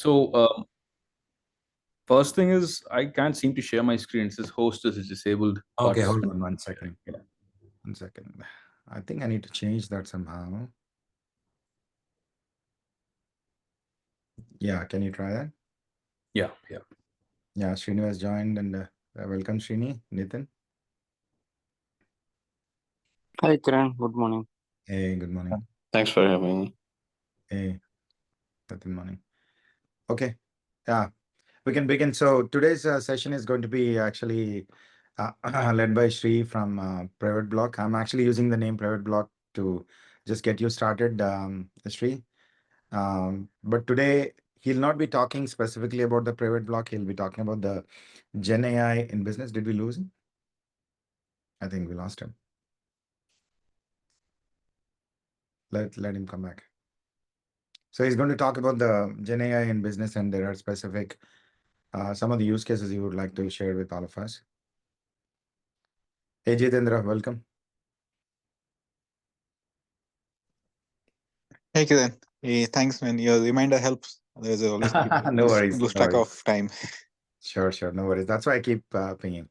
So first thing is I can't seem to share my screen. It says host is disabled. Okay, hold Participant. on 1 second. Yeah. 1 second. I think I need to change that somehow. Yeah, can you try that? Yeah. Yeah, Srini has joined and welcome Srini, Nitin. Hi, Kiran. Good morning. Hey, good morning. Thanks for having me. Hey, good morning. Okay, yeah, we can begin. So today's session is going to be actually led by Sri from Private Block. I'm actually using the name Private Block to just get you started, Sri. But today he'll not be talking specifically about the Private Block. He'll be talking about the Gen AI in business. Did we lose him? I think we lost him. Let him come back. So he's going to talk about the Gen AI in business, and there are specific some of the use cases he would like to share with all of us. Hey Jitendra, welcome. Hey Kiran, hey, thanks man. Your reminder helps. There's always people No worries. lose No track worries. of time. Sure, no worries. That's why I keep pinging.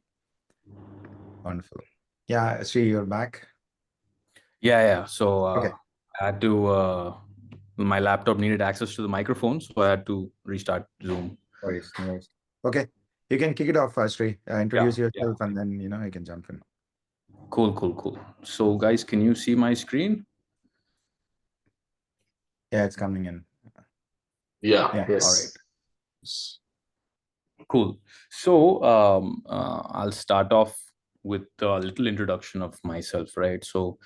Wonderful. Yeah, Sri, you're back. Yeah. So Okay. I had to. My laptop needed access to the microphone, so I had to restart Zoom. No worries. Okay, you can kick it off, Sri. Introduce Yeah. yourself, and then you can jump in. Cool. So guys, can you see my screen? Yeah, it's coming in. Yeah. Yes. All right. Cool. So I'll start off with a little introduction of myself, right? So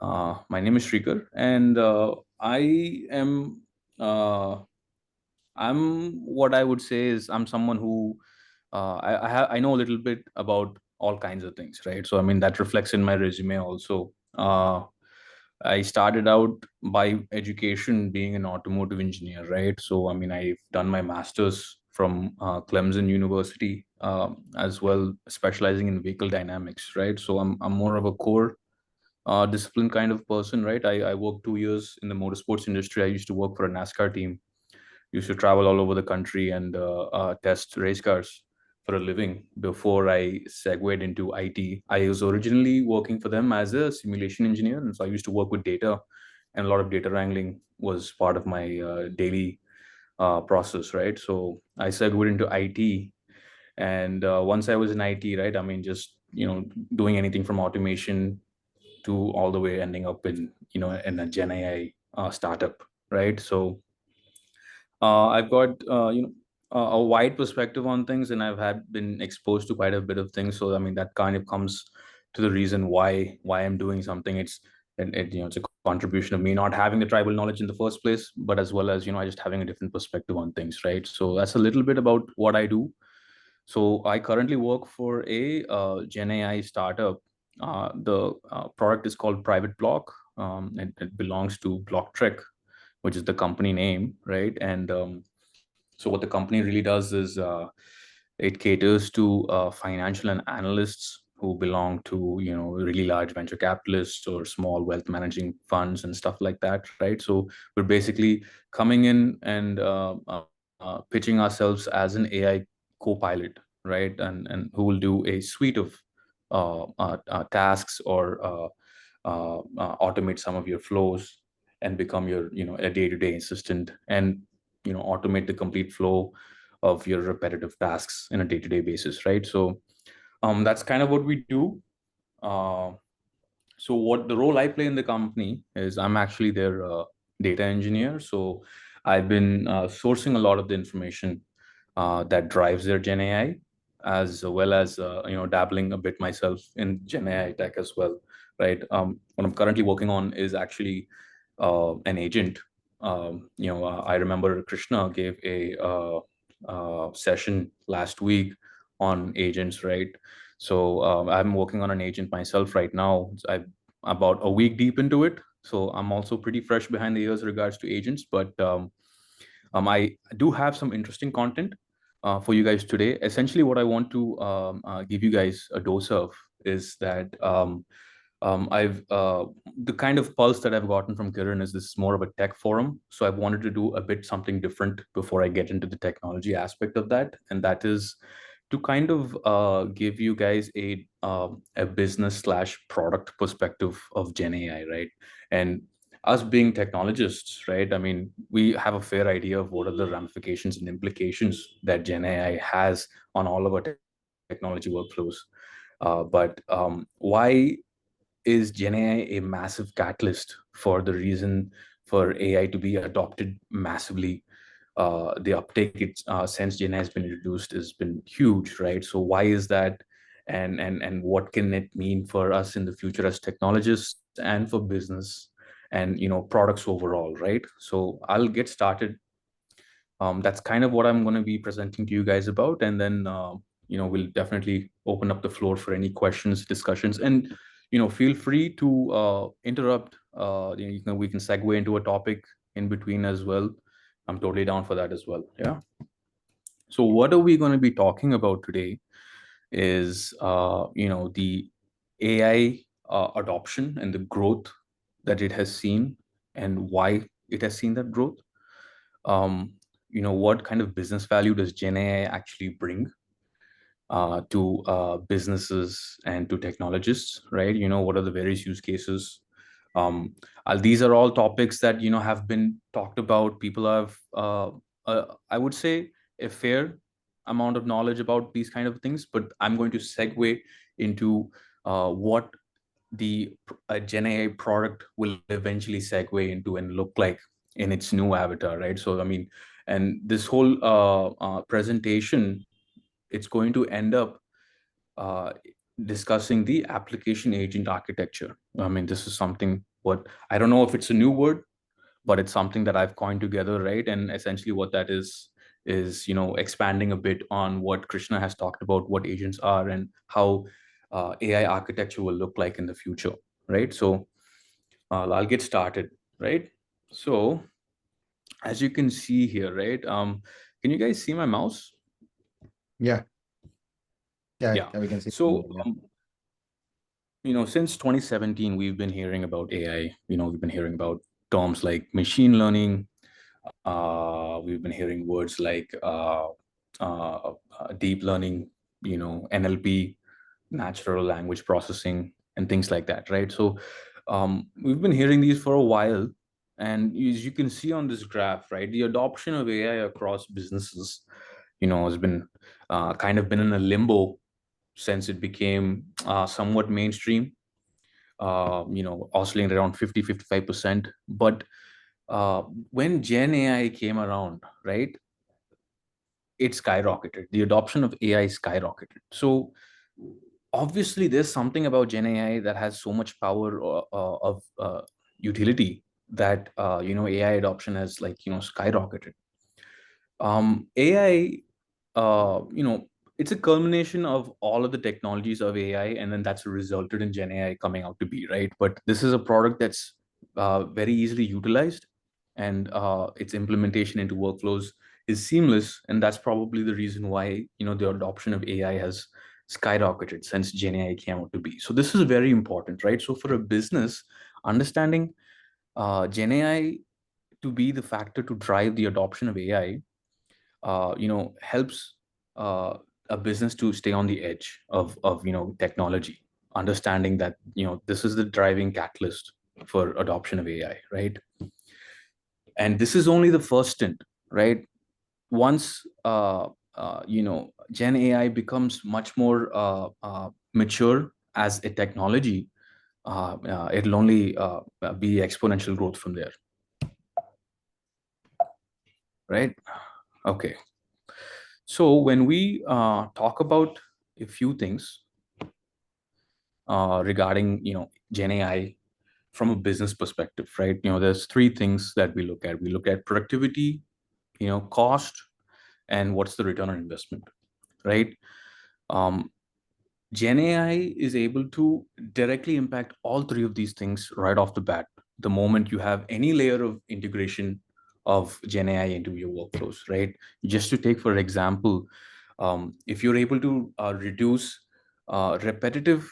my name is Shrikar, and uh, I'm what I would say is I'm someone who I know a little bit about all kinds of things, right? So I mean that reflects in my resume also. I started out by education being an automotive engineer, right? So I mean I've done my master's from Clemson University, as well, specializing in vehicle dynamics, right? So I'm more of a core discipline kind of person, right? I worked 2 years in the motorsports industry. I used to work for a NASCAR team, used to travel all over the country and test race cars for a living before I segued into IT. I was originally working for them as a simulation engineer, and so I used to work with data, and a lot of data wrangling was part of my daily process, right? So I segued into IT, and once I was in IT, right, I mean, just doing anything from automation to all the way ending up in in a Gen AI startup, right? So I've got a wide perspective on things, and I've had been exposed to quite a bit of things. So I mean, that kind of comes to the reason why I'm doing something. It's a contribution of me not having the tribal knowledge in the first place, but as well as I just having a different perspective on things, right? So that's a little bit about what I do. So I currently work for a Gen AI startup. The product is called Private Block. It belongs to Blocktrek, which is the company name, right? And so what the company really does is it caters to financial and analysts who belong to really large venture capitalists or small wealth managing funds and stuff like that, right? So we're basically coming in and pitching ourselves as an AI co-pilot, right? And who will do a suite of tasks or automate some of your flows and become your a day-to-day assistant, and automate the complete flow of your repetitive tasks in a day-to-day basis, right? So that's kind of what we do. uh, so what the role I play in the company is I'm actually their data engineer. So I've been sourcing a lot of the information that drives their Gen AI, as well as dabbling a bit myself in Gen AI tech as well, right? What I'm currently working on is actually an agent. I remember Krishna gave a session last week on agents, right? So I'm working on an agent myself right now. I'm about a week deep into it, so I'm also pretty fresh behind the ears regards to agents. But I do have some interesting content for you guys today. Essentially, what I want to give you guys a dose of is that I've the kind of pulse that I've gotten from Kiran is this is more of a tech forum. So I wanted to do a bit something different before I get into the technology aspect of that, and that is to kind of give you guys a business slash product perspective of Gen AI, right? And us being technologists, right? I mean, we have a fair idea of what are the ramifications and implications that Gen AI has on all of our technology workflows. But why is GenAI a massive catalyst for the reason for AI to be adopted massively? The uptake since GenAI has been introduced has been huge, right? So why is that? And what can it mean for us in the future as technologists and for business and products overall, right? So I'll get started. That's kind of what I'm going to be presenting to you guys about, and then we'll definitely open up the floor for any questions, discussions, and feel free to interrupt. We can segue into a topic in between as well. I'm totally down for that as well. Yeah. So what are we going to be talking about today is the AI adoption and the growth that it has seen and why it has seen that growth. um, what kind of business value does Gen AI actually bring to businesses and to technologists, right? What are the various use cases? um, these are all topics that have been talked about. People have I would say a fair amount of knowledge about these kind of things, but I'm going to segue into what the Gen AI product will eventually segue into and look like in its new avatar, right? So, I mean, and this whole presentation, it's going to end up uh, discussing the application agent architecture. I mean, this is something what I don't know if it's a new word, but it's something that I've coined together, right? And essentially, what that is expanding a bit on what Krishna has talked about, what agents are, and how AI architecture will look like in the future, right? So I'll get started, right? So as you can see here, right? Can you guys see my mouse? Yeah. Yeah, Yeah. yeah, we can see. So Yeah. since 2017, we've been hearing about AI. We've been hearing about terms like machine learning. We've been hearing words like deep learning, NLP, natural language processing, and things like that, right? So we've been hearing these for a while. And as you can see on this graph, right, the adoption of AI across businesses, has been kind of been in a limbo since it became somewhat mainstream, oscillating around 50-55%. But uh, when Gen AI came around, right, it skyrocketed. The adoption of AI skyrocketed. So obviously, there's something about Gen AI that has so much power of utility that AI adoption has skyrocketed. AI, it's a culmination of all of the technologies of AI, and then that's resulted in Gen AI coming out to be, right? But this is a product that's very easily utilized, and its implementation into workflows is seamless, and that's probably the reason why the adoption of AI has skyrocketed since Gen AI came out to be. So this is very important, right? So for a business, understanding Gen AI to be the factor to drive the adoption of AI helps a business to stay on the edge of technology, understanding that this is the driving catalyst for adoption of AI, right? And this is only the first stint, right? Once Gen AI becomes much more mature as a technology, it'll only be exponential growth from there, right? Okay. So when we talk about a few things regarding Gen AI from a business perspective, right? There's three things that we look at. We look at productivity, cost, and what's the return on investment, right? Um, Gen AI is able to directly impact all three of these things right off the bat. The moment you have any layer of integration of Gen AI into your workflows, right? Just to take, for example, if you're able to reduce repetitive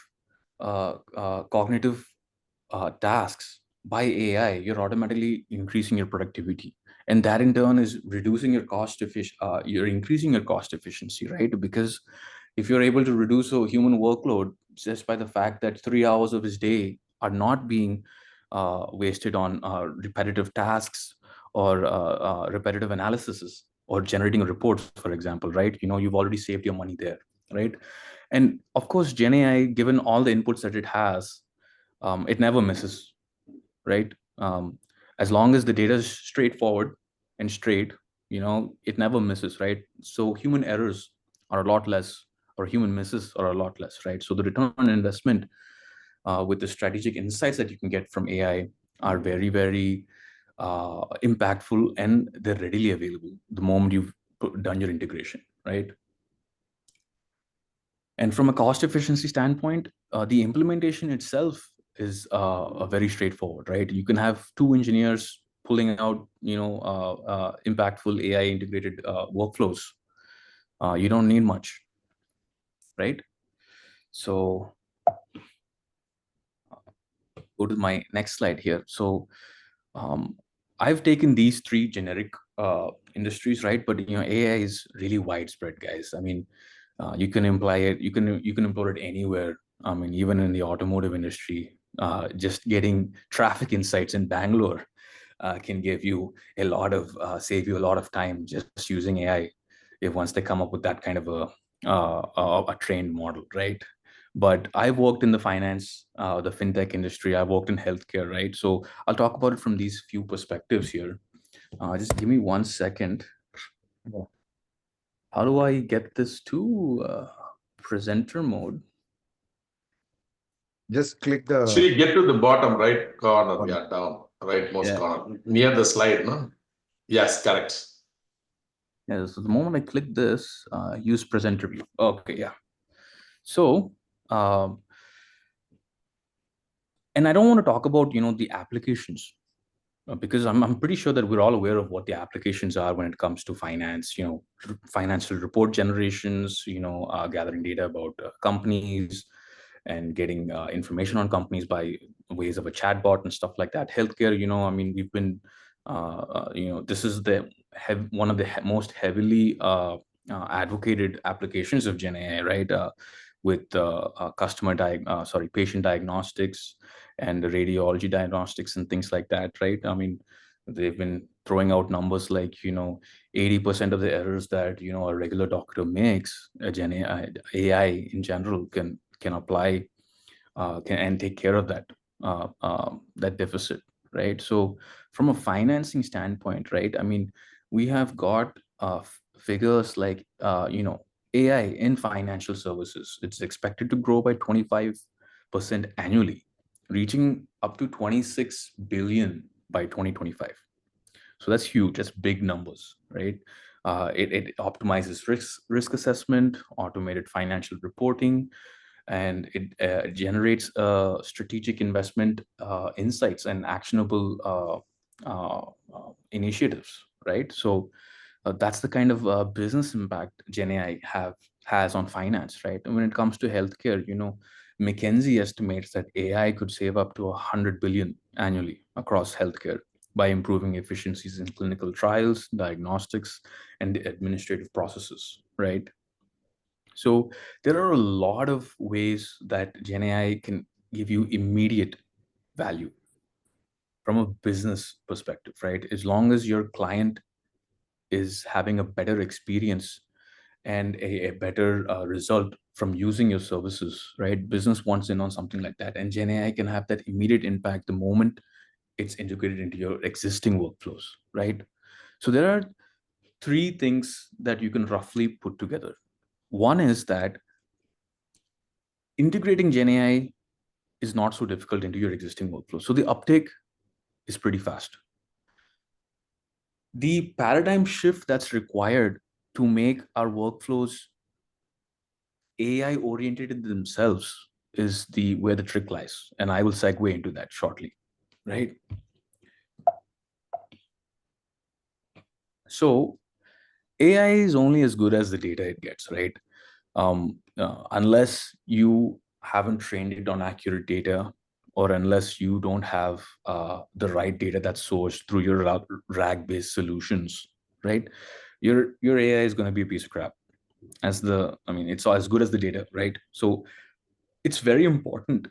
cognitive tasks by AI, you're automatically increasing your productivity, and that in turn is reducing your you're increasing your cost efficiency, right? Because if you're able to reduce a human workload just by the fact that 3 hours of his day are not being wasted on repetitive tasks or repetitive analysis or generating reports, for example, right? You've already saved your money there, right? And of course, GenAI, given all the inputs that it has, it never misses, right? As long as the data is straightforward and straight, it never misses, right? So human errors are a lot less, or human misses are a lot less, right? So the return on investment with the strategic insights that you can get from AI are very, very impactful, and they're readily available the moment you've done your integration, right? And from a cost efficiency standpoint, the implementation itself is very straightforward, right? You can have two engineers pulling out, impactful AI integrated workflows. You don't need much, right? So go to my next slide here. So um, I've taken these three generic industries, right? But AI is really widespread, guys. I mean, you can imply it. You can employ it anywhere. I mean, even in the automotive industry, just getting traffic insights in Bangalore can give you a lot of save you a lot of time just using AI. If once they come up with that kind of a trained model, right? But I've worked in the finance, the fintech industry. I've worked in healthcare, right? So I'll talk about it from these few perspectives here. Just give me 1 second. How do I get this to presenter mode? Just click the. Actually, get to the bottom right corner. Yeah, down, rightmost Yeah. corner, near the slide, no? Yes, correct. Yeah, so the moment I click this, use presenter view. Okay, yeah. So, and I don't want to talk about, the applications, because I'm pretty sure that we're all aware of what the applications are when it comes to finance, financial report generations, gathering data about companies and getting information on companies by ways of a chatbot and stuff like that. Healthcare, I mean, we've been, this is one of the most heavily advocated applications of GenAI, right? With patient diagnostics and radiology diagnostics and things like that, right? I mean, they've been throwing out numbers like 80% of the errors that a regular doctor makes, AI in general can apply and take care of that deficit, right? So from a financing standpoint, right, I mean, we have got figures like AI in financial services. It's expected to grow by 25% annually, reaching up to 26 billion by 2025. So that's huge. That's big numbers, right? It optimizes risk assessment, automated financial reporting, and it generates strategic investment insights and actionable initiatives, right? So that's the kind of business impact GenAI has on finance, right? And when it comes to healthcare, McKinsey estimates that AI could save up to 100 billion annually across healthcare by improving efficiencies in clinical trials, diagnostics, and the administrative processes, right? So there are a lot of ways that GenAI can give you immediate value from a business perspective, right? As long as your client is having a better experience and a better result from using your services, right? Business wants in on something like that. And GenAI can have that immediate impact the moment it's integrated into your existing workflows, right? So there are three things that you can roughly put together. One is that integrating GenAI is not so difficult into your existing workflow. So the uptake is pretty fast. The paradigm shift that's required to make our workflows AI oriented themselves is where the trick lies. And I will segue into that shortly, right? So AI is only as good as the data it gets, right? Unless you haven't trained it on accurate data, or unless you don't have the right data that's sourced through your RAG-based solutions, right? Your AI is going to be a piece of crap. It's as good as the data, right? So it's very important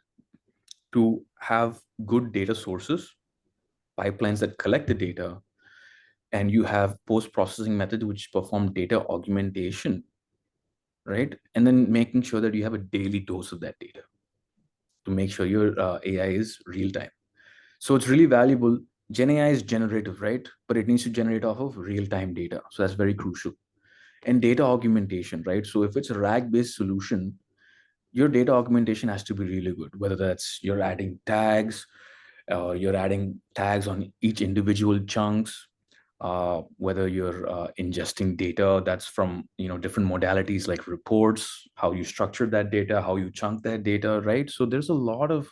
to have good data sources, pipelines that collect the data, and you have post-processing methods which perform data augmentation, right? And then making sure that you have a daily dose of that data to make sure your AI is real time. So it's really valuable. Gen AI is generative, right? But it needs to generate off of real time data. So that's very crucial. And data augmentation, right? So if it's a RAG based solution, your data augmentation has to be really good, whether that's you're adding tags, you're adding tags on each individual chunks, whether you're ingesting data that's from different modalities like reports, how you structure that data, how you chunk that data, right? So there's a lot of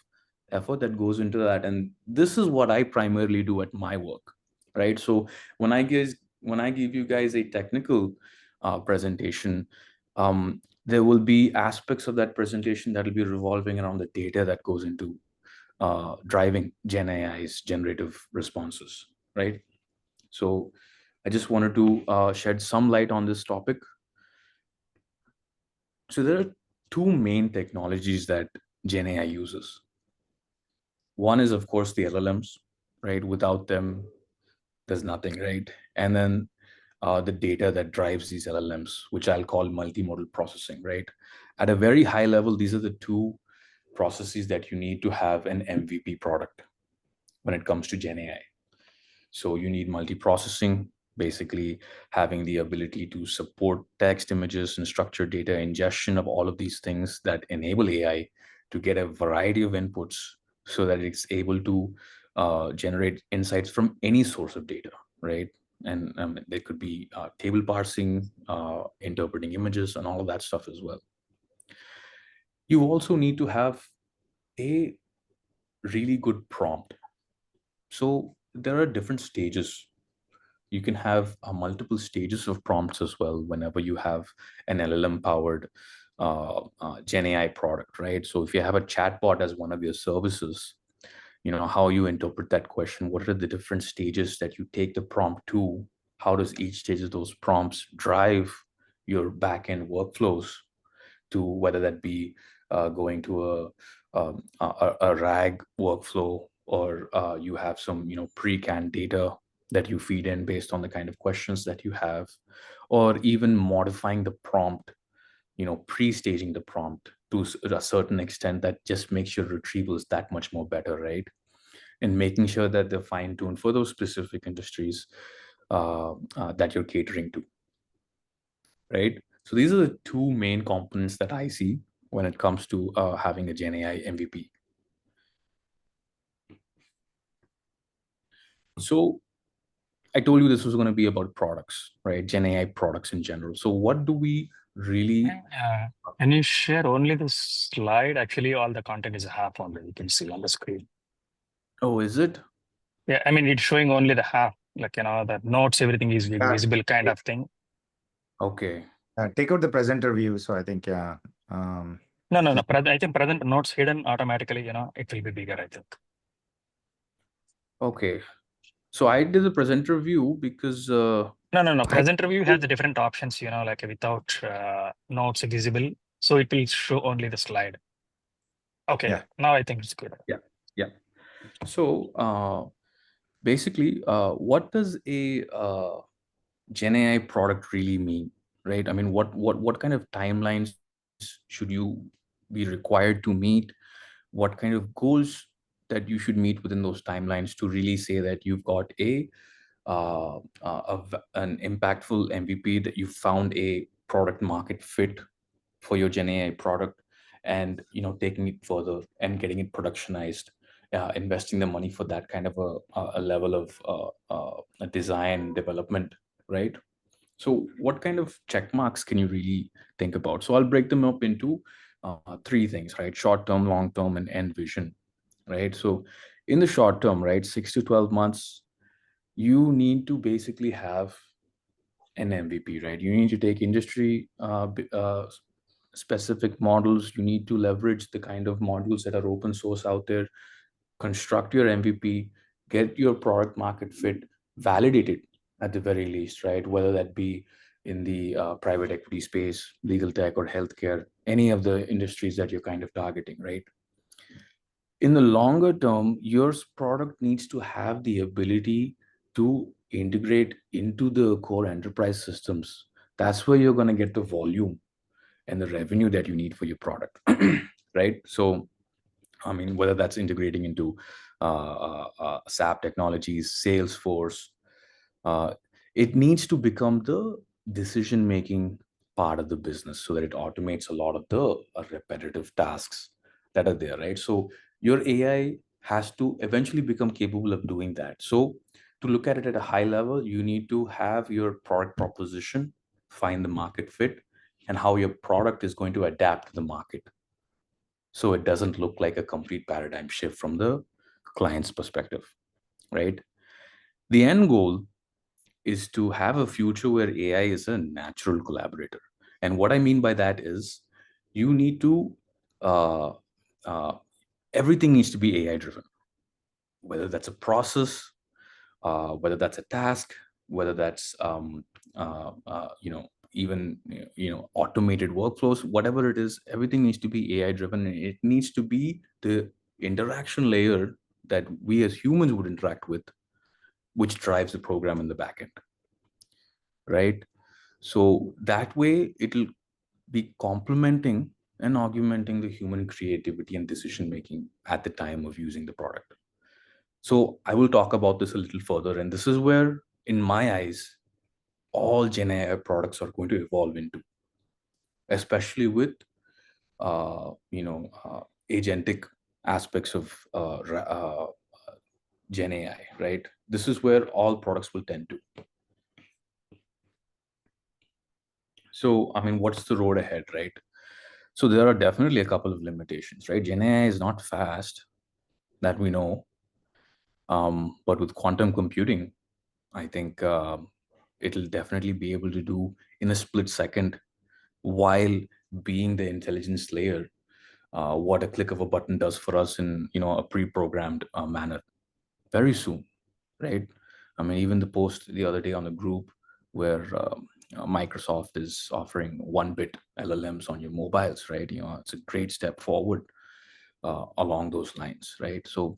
effort that goes into that, and this is what I primarily do at my work, right? So when I give you guys a technical presentation, there will be aspects of that presentation that will be revolving around the data that goes into driving Gen AI's generative responses, right? So I just wanted to shed some light on this topic. So there are two main technologies that Gen AI uses. One is, of course, the LLMs, right? Without them, there's nothing, right? And then the data that drives these LLMs, which I'll call multimodal processing, right? At a very high level, these are the two processes that you need to have an MVP product when it comes to Gen AI. So you need multiprocessing, basically having the ability to support text, images, and structured data ingestion of all of these things that enable AI to get a variety of inputs so that it's able to generate insights from any source of data, right? And there could be table parsing, interpreting images, and all of that stuff as well. You also need to have a really good prompt. So there are different stages. You can have multiple stages of prompts as well whenever you have an LLM powered Gen AI product, right? So if you have a chatbot as one of your services, how you interpret that question, what are the different stages that you take the prompt to, how does each stage of those prompts drive your backend workflows, to whether that be going to a RAG workflow, or you have some pre-canned data that you feed in based on the kind of questions that you have, or even modifying the prompt, pre-staging the prompt to a certain extent that just makes your retrievals that much more better, right? And making sure that they're fine-tuned for those specific industries that you're catering to, right? So these are the two main components that I see when it comes to having a Gen AI MVP. So I told you this was going to be about products, right? Gen AI products in general. So what do we really? Can you share only the slide? Actually, all the content is half only. You can see on the screen. Oh, is it? Yeah, I mean, it's showing only the half, like, the notes, everything is visible kind of thing. Okay. Take out the presenter view. So I think, No. I think present notes hidden automatically, it will be bigger, I think. Okay. So I did the presenter view because No. Presenter view has the different options, like without notes visible. So it will show only the slide. Okay. Yeah. Now I think it's good. Yeah. So basically, what does a Gen AI product really mean, right? I mean, what kind of timelines should you be required to meet? What kind of goals that you should meet within those timelines to really say that you've got an impactful MVP, that you found a product market fit for your Gen AI product, and taking it further and getting it productionized, investing the money for that kind of a level of a design development, right? So what kind of check marks can you really think about? So I'll break them up into three things, right? Short term, long term, and end vision, right? So in the short term, right, 6 to 12 months, you need to basically have an MVP, right? You need to take industry specific models. You need to leverage the kind of modules that are open source out there, construct your MVP, get your product market fit, validate it at the very least, right? Whether that be in the private equity space, legal tech, or healthcare, any of the industries that you're kind of targeting, right? In the longer term, your product needs to have the ability to integrate into the core enterprise systems. That's where you're going to get the volume and the revenue that you need for your product, right? So, I mean, whether that's integrating into SAP technologies, Salesforce, uh, it needs to become the decision making part of the business so that it automates a lot of the repetitive tasks that are there, right? So your AI has to eventually become capable of doing that. So to look at it at a high level, you need to have your product proposition, find the market fit, and how your product is going to adapt to the market, so it doesn't look like a complete paradigm shift from the client's perspective, right? The end goal is to have a future where AI is a natural collaborator. And what I mean by that is you need to, uh, uh, everything needs to be AI driven, whether that's a process, whether that's a task, whether that's, even, automated workflows, whatever it is, everything needs to be AI driven. And it needs to be the interaction layer that we as humans would interact with, which drives the program in the backend, right? So that way, it'll be complementing and augmenting the human creativity and decision making at the time of using the product. So I will talk about this a little further, and this is where, in my eyes, all GenAI products are going to evolve into, especially with agentic aspects of GenAI, right? This is where all products will tend to. So, I mean, what's the road ahead, right? So there are definitely a couple of limitations, right? GenAI is not fast, that we know, but with quantum computing, I think it'll definitely be able to do in a split second, while being the intelligence layer, what a click of a button does for us in a pre-programmed manner very soon, right? I mean, even the post the other day on the group where Microsoft is offering 1-bit LLMs on your mobiles, right? It's a great step forward along those lines, right? So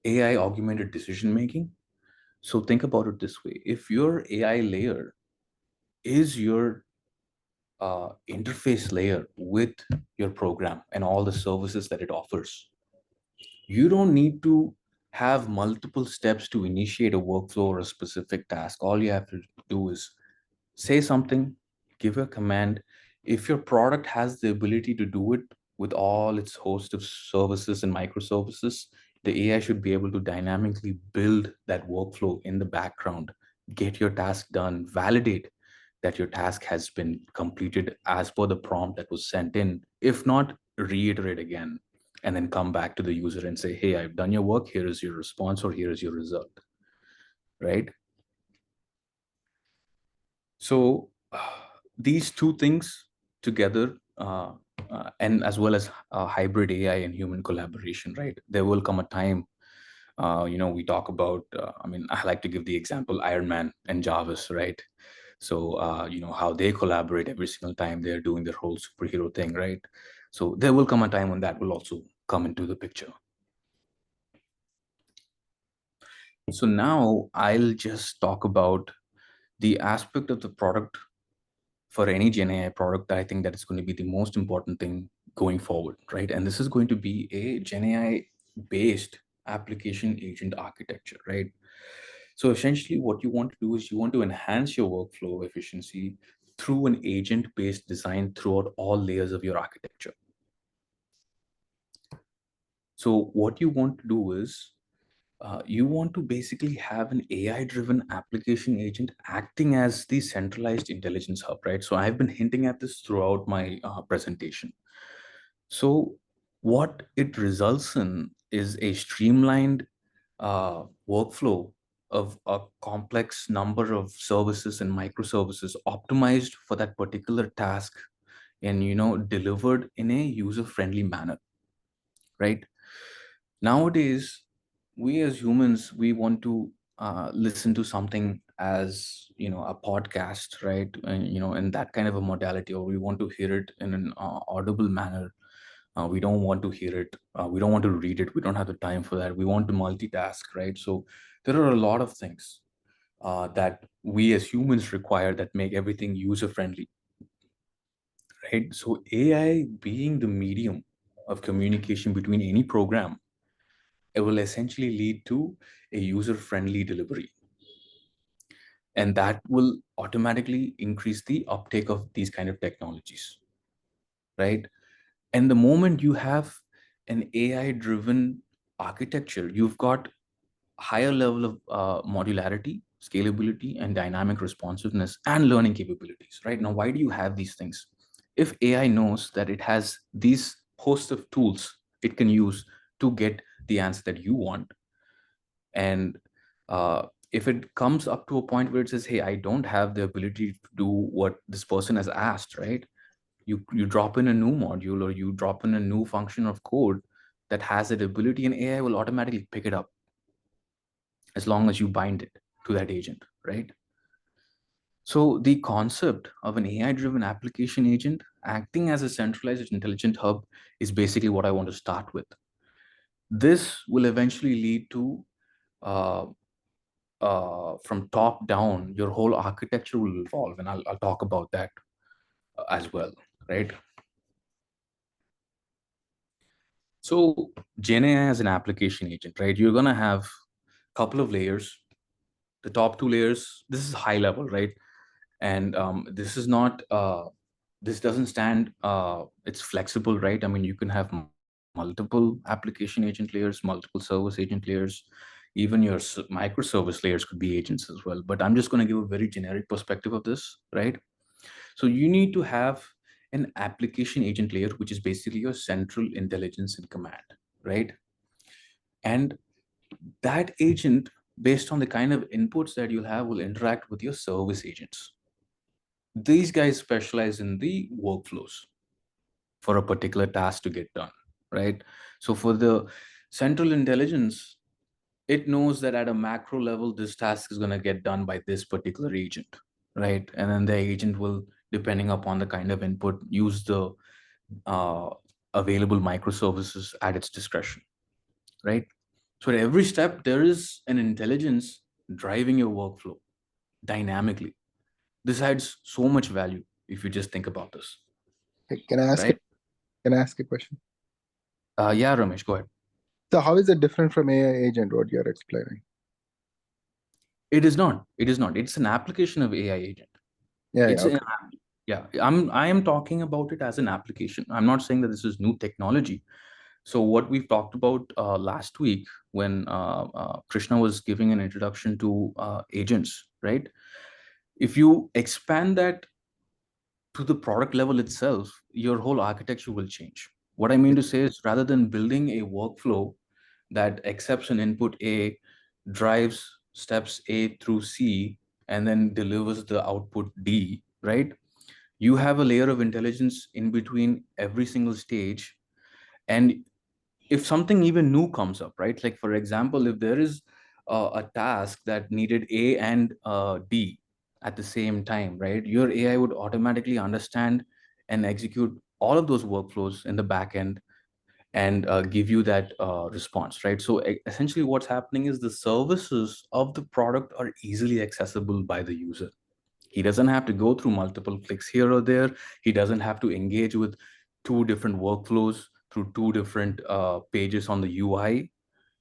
AI augmented decision making. So think about it this way: if your AI layer is your interface layer with your program and all the services that it offers, you don't need to have multiple steps to initiate a workflow or a specific task. All you have to do is say something, give a command. If your product has the ability to do it with all its host of services and microservices, the AI should be able to dynamically build that workflow in the background, get your task done, validate that your task has been completed as per the prompt that was sent in. If not, reiterate again, and then come back to the user and say, hey, I've done your work. Here is your response, or here is your result, right? So these two things together, and as well as hybrid AI and human collaboration, right? There will come a time, we talk about, I mean, I like to give the example Iron Man and Jarvis, right? So, how they collaborate every single time they're doing their whole superhero thing, right? So there will come a time when that will also come into the picture. So now I'll just talk about the aspect of the product for any GenAI product that I think that is going to be the most important thing going forward, right? And this is going to be a GenAI based application agent architecture, right? So essentially what you want to do is you want to enhance your workflow efficiency through an agent based design throughout all layers of your architecture. So what you want to do is you want to basically have an AI-driven application agent acting as the centralized intelligence hub, right? So I've been hinting at this throughout my presentation. So what it results in is a streamlined workflow of a complex number of services and microservices optimized for that particular task and delivered in a user friendly manner, right? Nowadays, we as humans, we want to listen to something as a podcast, right? And in that kind of a modality, or we want to hear it in an audible manner. We don't want to hear it, we don't want to read it, we don't have the time for that, we want to multitask, right? So there are a lot of things that we as humans require that make everything user friendly, right? So AI being the medium of communication between any program, it will essentially lead to a user-friendly delivery. And that will automatically increase the uptake of these kind of technologies, right? And the moment you have an AI-driven architecture, you've got higher level of modularity, scalability, and dynamic responsiveness and learning capabilities, right? Now, why do you have these things? If AI knows that it has these host of tools it can use to get the answer that you want, and if it comes up to a point where it says, hey, I don't have the ability to do what this person has asked, right? You drop in a new module, or you drop in a new function of code that has that ability, and AI will automatically pick it up as long as you bind it to that agent, right? So the concept of an AI-driven application agent acting as a centralized intelligent hub is basically what I want to start with. This will eventually lead to uh, from top down, your whole architecture will evolve, and I'll talk about that as well, right? So GenAI as an application agent, right? You're gonna have a couple of layers. The top two layers, this is high level, right? And this is not this doesn't stand it's flexible, right? I mean, you can have multiple application agent layers, multiple service agent layers, even your microservice layers could be agents as well, but I'm just going to give a very generic perspective of this, right? So you need to have an application agent layer, which is basically your central intelligence and command, right? And that agent, based on the kind of inputs that you'll have, will interact with your service agents. These guys specialize in the workflows for a particular task to get done, right? So for the central intelligence, it knows that at a macro level, this task is going to get done by this particular agent, right? And then the agent will, depending upon the kind of input, use the uh, available microservices at its discretion, right? So at every step, there is an intelligence driving your workflow dynamically. This adds so much value if you just think about this, Hey, can I ask right? can I ask a question? Yeah, Ramesh, go ahead. So how is it different from AI agent, what you're explaining? It is not. It is not. It's an application of AI agent. Yeah, It's okay. yeah. I am talking about it as an application. I'm not saying that this is new technology. So what we've talked about last week when Krishna was giving an introduction to agents, right? If you expand that to the product level itself, your whole architecture will change. What I mean to say is, rather than building a workflow that accepts an input A, drives steps A through C, and then delivers the output D, right? You have a layer of intelligence in between every single stage. And if something even new comes up, right? Like, for example, if there is a task that needed A and D at the same time, right? Your AI would automatically understand and execute all of those workflows in the back end and give you that response, right? So essentially what's happening is the services of the product are easily accessible by the user. He doesn't have to go through multiple clicks here or there. He doesn't have to engage with two different workflows through two different pages on the UI.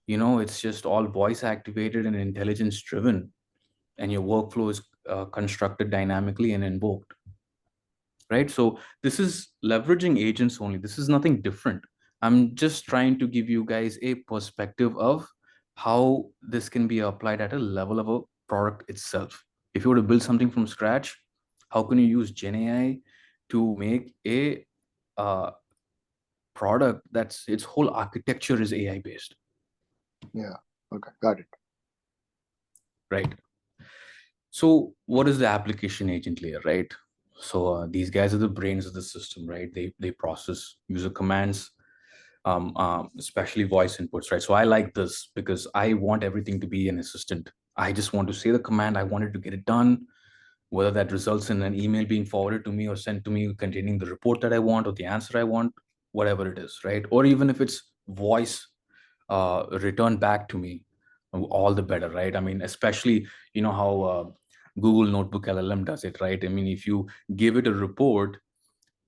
It's just all voice activated and intelligence driven, and your workflow is constructed dynamically and invoked, right? So this is leveraging agents only. This is nothing different. I'm just trying to give you guys a perspective of how this can be applied at a level of a product itself. If you were to build something from scratch, how can you use GenAI to make a uh, product that's its whole architecture is AI based, Yeah. Okay, got it. right? So what is the application agent layer, right? So these guys are the brains of the system, right? They process user commands, especially voice inputs, right? So I like this because I want everything to be an assistant. I just want to say the command, I wanted to get it done, whether that results in an email being forwarded to me or sent to me containing the report that I want or the answer I want, whatever it is, right? Or even if it's voice returned back to me, all the better, right? I mean, especially, you know how Google Notebook LLM does it, right? I mean, if you give it a report,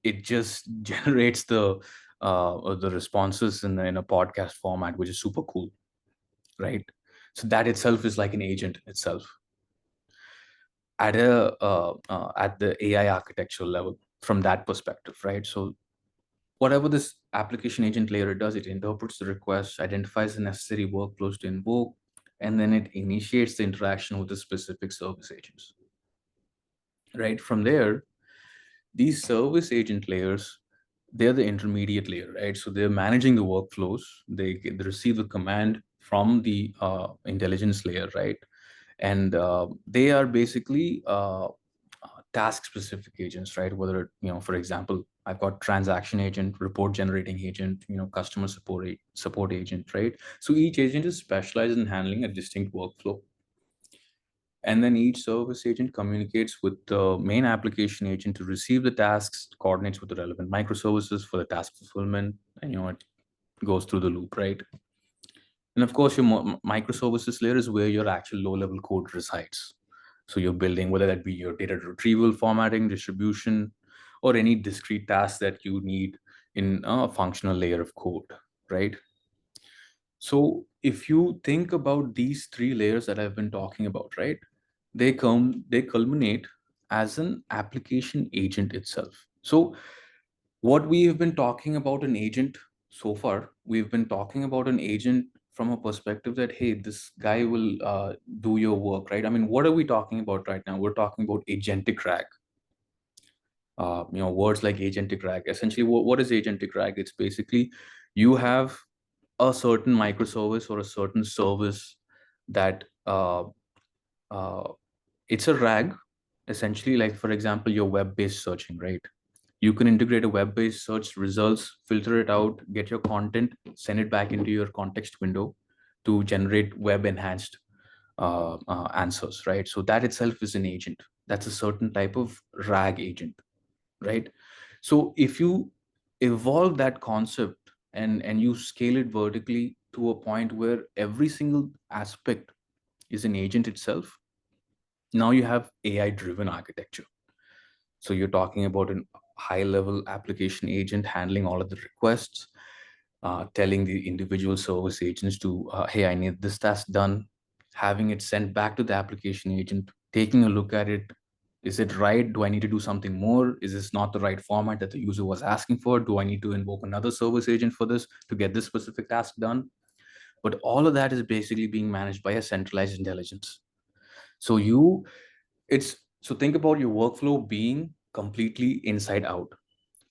it just generates the responses in a podcast format, which is super cool, right? So that itself is like an agent itself at the AI architectural level from that perspective, right? So whatever this application agent layer does, it interprets the request, identifies the necessary workflows to invoke, and then it initiates the interaction with the specific service agents. Right from there, these service agent layers, they're the intermediate layer, right? So they're managing the workflows. They receive the command from the intelligence layer, right? And they are basically task specific agents, right? Whether, for example, I've got transaction agent, report generating agent, customer support agent, right? So each agent is specialized in handling a distinct workflow. And then each service agent communicates with the main application agent to receive the tasks, coordinates with the relevant microservices for the task fulfillment, and it goes through the loop, right? And of course, your microservices layer is where your actual low-level code resides. So you're building, whether that be your data retrieval, formatting, distribution, or any discrete tasks that you need in a functional layer of code, right? So if you think about these three layers that I've been talking about, right, they culminate as an application agent itself. So what we have been talking about an agent so far, we've been talking about an agent from a perspective that, hey, this guy will do your work, right? I mean, what are we talking about right now? We're talking about agentic RAG. Words like agentic RAG. Essentially, what is agentic RAG? It's basically you have a certain microservice or a certain service that it's a RAG, essentially, like, for example, your web-based searching, right? You can integrate a web-based search results, filter it out, get your content, send it back into your context window to generate web-enhanced answers, right? So that itself is an agent. That's a certain type of RAG agent, right? So if you evolve that concept and you scale it vertically to a point where every single aspect is an agent itself, now you have AI driven architecture. So you're talking about a high level application agent handling all of the requests, telling the individual service agents to, hey, I need this task done, having it sent back to the application agent, taking a look at it. Is it right? Do I need to do something more? Is this not the right format that the user was asking for? Do I need to invoke another service agent for this to get this specific task done? But all of that is basically being managed by a centralized intelligence. So think about your workflow being completely inside out.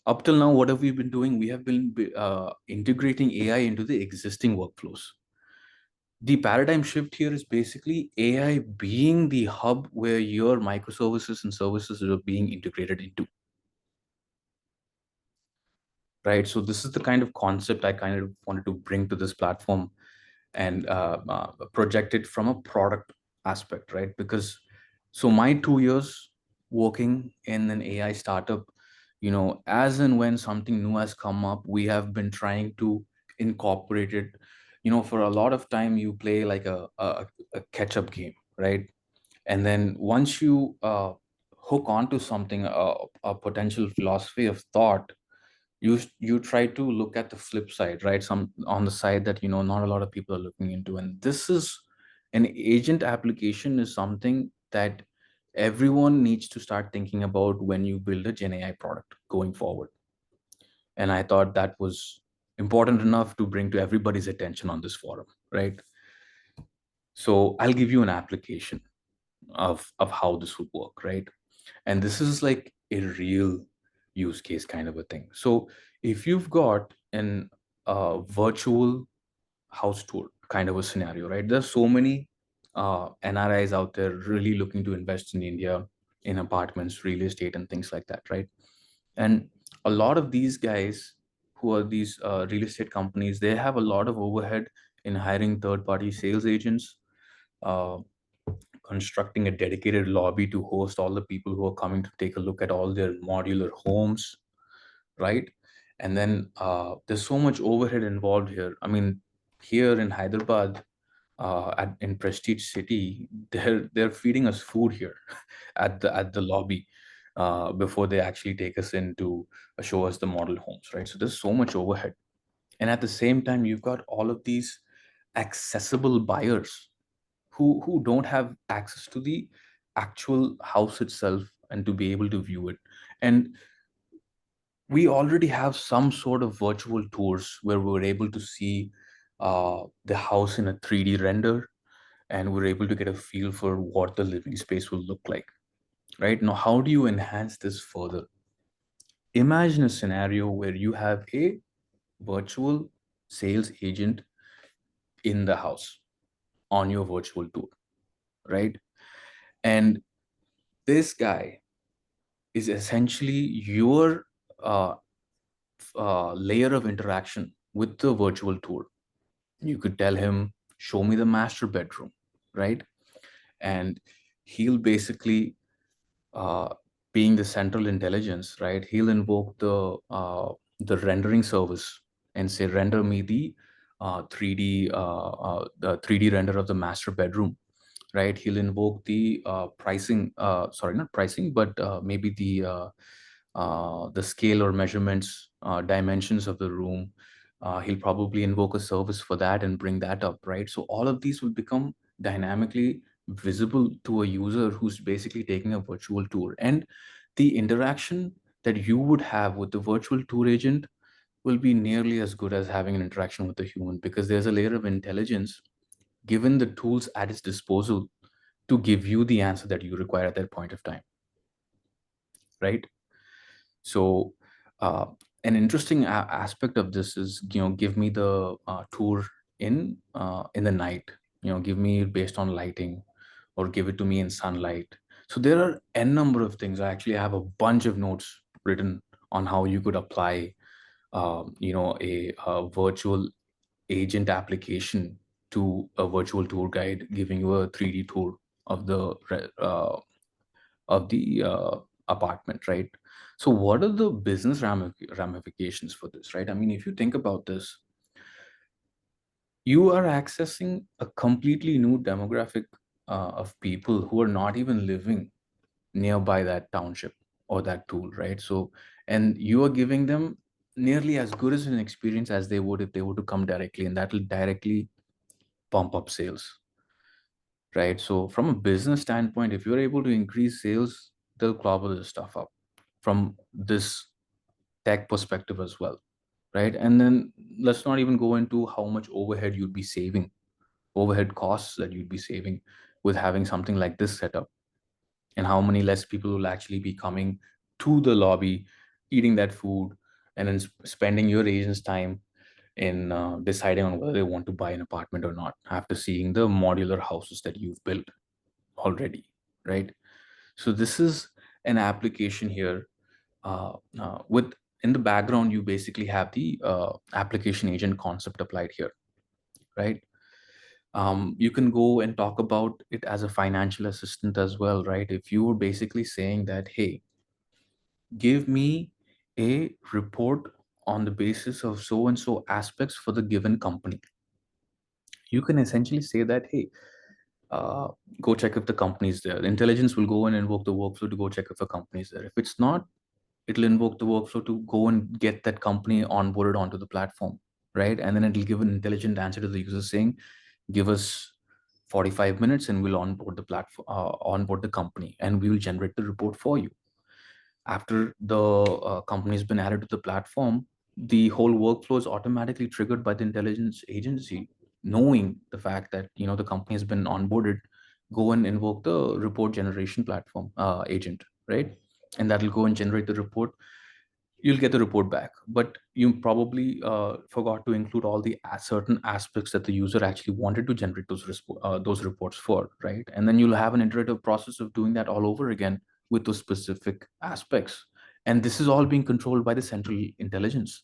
Up till now, what have we been doing? We have been integrating AI into the existing workflows. The paradigm shift here is basically AI being the hub where your microservices and services are being integrated into. Right. So this is the kind of concept I kind of wanted to bring to this platform and project it from a product aspect, right? Because so my 2 years working in an AI startup, as and when something new has come up, we have been trying to incorporate it. For a lot of time, you play like a catch-up game, right? And then once you hook onto something, a potential philosophy of thought, you try to look at the flip side, right? Some on the side that not a lot of people are looking into, and this is an agent application is something that everyone needs to start thinking about when you build a Gen AI product going forward. And I thought that was important enough to bring to everybody's attention on this forum, right? So I'll give you an application of how this would work, right? And this is like a real use case kind of a thing. So if you've got an virtual house tour kind of a scenario, right? There's so many NRIs out there really looking to invest in India. in apartments, real estate, and things like that, right? And a lot of these guys who are these real estate companies, they have a lot of overhead in hiring third-party sales agents, uh, constructing a dedicated lobby to host all the people who are coming to take a look at all their modular homes, right? And then there's so much overhead involved here. I mean, here in Hyderabad, in Prestige City, they're feeding us food here at the lobby before they actually take us in to show us the model homes, right? So there's so much overhead, and at the same time, you've got all of these accessible buyers who don't have access to the actual house itself and to be able to view it. And we already have some sort of virtual tours where we're able to see the house in a 3D render, and we're able to get a feel for what the living space will look like. Right now, how do you enhance this further? Imagine a scenario where you have a virtual sales agent in the house on your virtual tour, right? And this guy is essentially your uh, layer of interaction with the virtual tour. You could tell him, show me the master bedroom, right? And he'll basically, uh, being the central intelligence, right? He'll invoke the rendering service and say, render me the 3D render of the master bedroom, right? He'll invoke the pricing, sorry, not pricing, but maybe the scale or measurements, dimensions of the room. He'll probably invoke a service for that and bring that up, right? So all of these will become dynamically visible to a user who's basically taking a virtual tour. And the interaction that you would have with the virtual tour agent will be nearly as good as having an interaction with a human, because there's a layer of intelligence given the tools at its disposal to give you the answer that you require at that point of time, right? So an interesting aspect of this is, give me the tour in the night, give me it based on lighting, or give it to me in sunlight. So there are n number of things. I actually have a bunch of notes written on how you could apply a virtual agent application to a virtual tour guide giving you a 3D tour of the apartment, right? So what are the business ramifications for this, right? I mean, if you think about this, you are accessing a completely new demographic of people who are not even living nearby that township or that tool, right? So, and you are giving them nearly as good as an experience as they would if they were to come directly, and that will directly pump up sales, right? So from a business standpoint, if you're able to increase sales, they'll clobber this stuff up from this tech perspective as well, right? And then let's not even go into how much overhead you'd be saving, overhead costs that you'd be saving with having something like this set up, and how many less people will actually be coming to the lobby, eating that food, and then spending your agent's time in deciding on whether they want to buy an apartment or not after seeing the modular houses that you've built already, right? So this is an application here with in the background, you basically have the application agent concept applied here, right? You can go and talk about it as a financial assistant as well, right? If you were basically saying that, hey, give me a report on the basis of so and so aspects for the given company, you can essentially say that, hey, uh, go check if the company is there. The intelligence will go and invoke the workflow to go check if the company is there. If it's not, it'll invoke the workflow to go and get that company onboarded onto the platform, right? And then it'll give an intelligent answer to the user saying, give us 45 minutes and we'll onboard the platform, onboard the company, and we will generate the report for you. After the company has been added to the platform, the whole workflow is automatically triggered by the intelligence agency, knowing the fact that the company has been onboarded. Go and invoke the report generation platform agent, right? And that'll go and generate the report. You'll get the report back, but you probably forgot to include all the certain aspects that the user actually wanted to generate those reports for, right? And then you'll have an iterative process of doing that all over again with those specific aspects. And this is all being controlled by the central intelligence.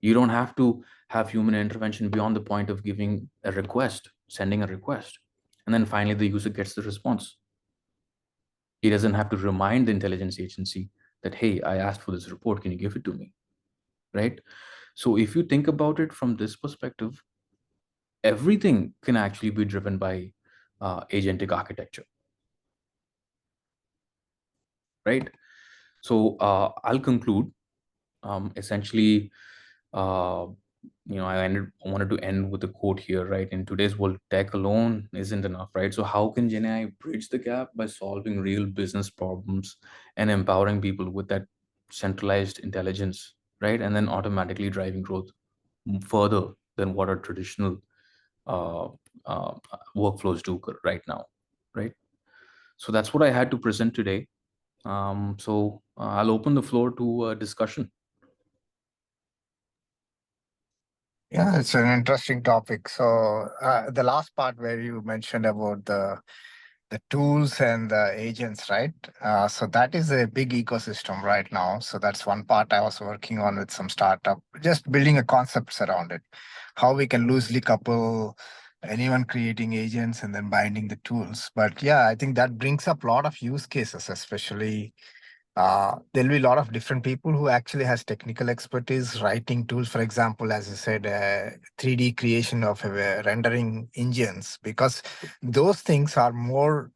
You don't have to have human intervention beyond the point of giving a request, sending a request. And then finally, the user gets the response. He doesn't have to remind the intelligence agency that, hey, I asked for this report, can you give it to me? Right? So if you think about it from this perspective, everything can actually be driven by agentic architecture, right? So I'll conclude. Essentially, uh, I wanted to end with a quote here, right? In today's world, tech alone isn't enough, right? So how can GenAI bridge the gap by solving real business problems and empowering people with that centralized intelligence, right? And then automatically driving growth further than what our traditional uh, uh, workflows do right now, right? So that's what I had to present today. So I'll open the floor to discussion. Yeah, it's an interesting topic. So the last part where you mentioned about the tools and the agents, right? So that is a big ecosystem right now. So that's one part I was working on with some startup, just building a concepts around it, how we can loosely couple anyone creating agents and then binding the tools. But yeah, I think that brings up a lot of use cases, especially there'll be a lot of different people who actually has technical expertise writing tools. For example, as I said, 3D creation of rendering engines, because those things are more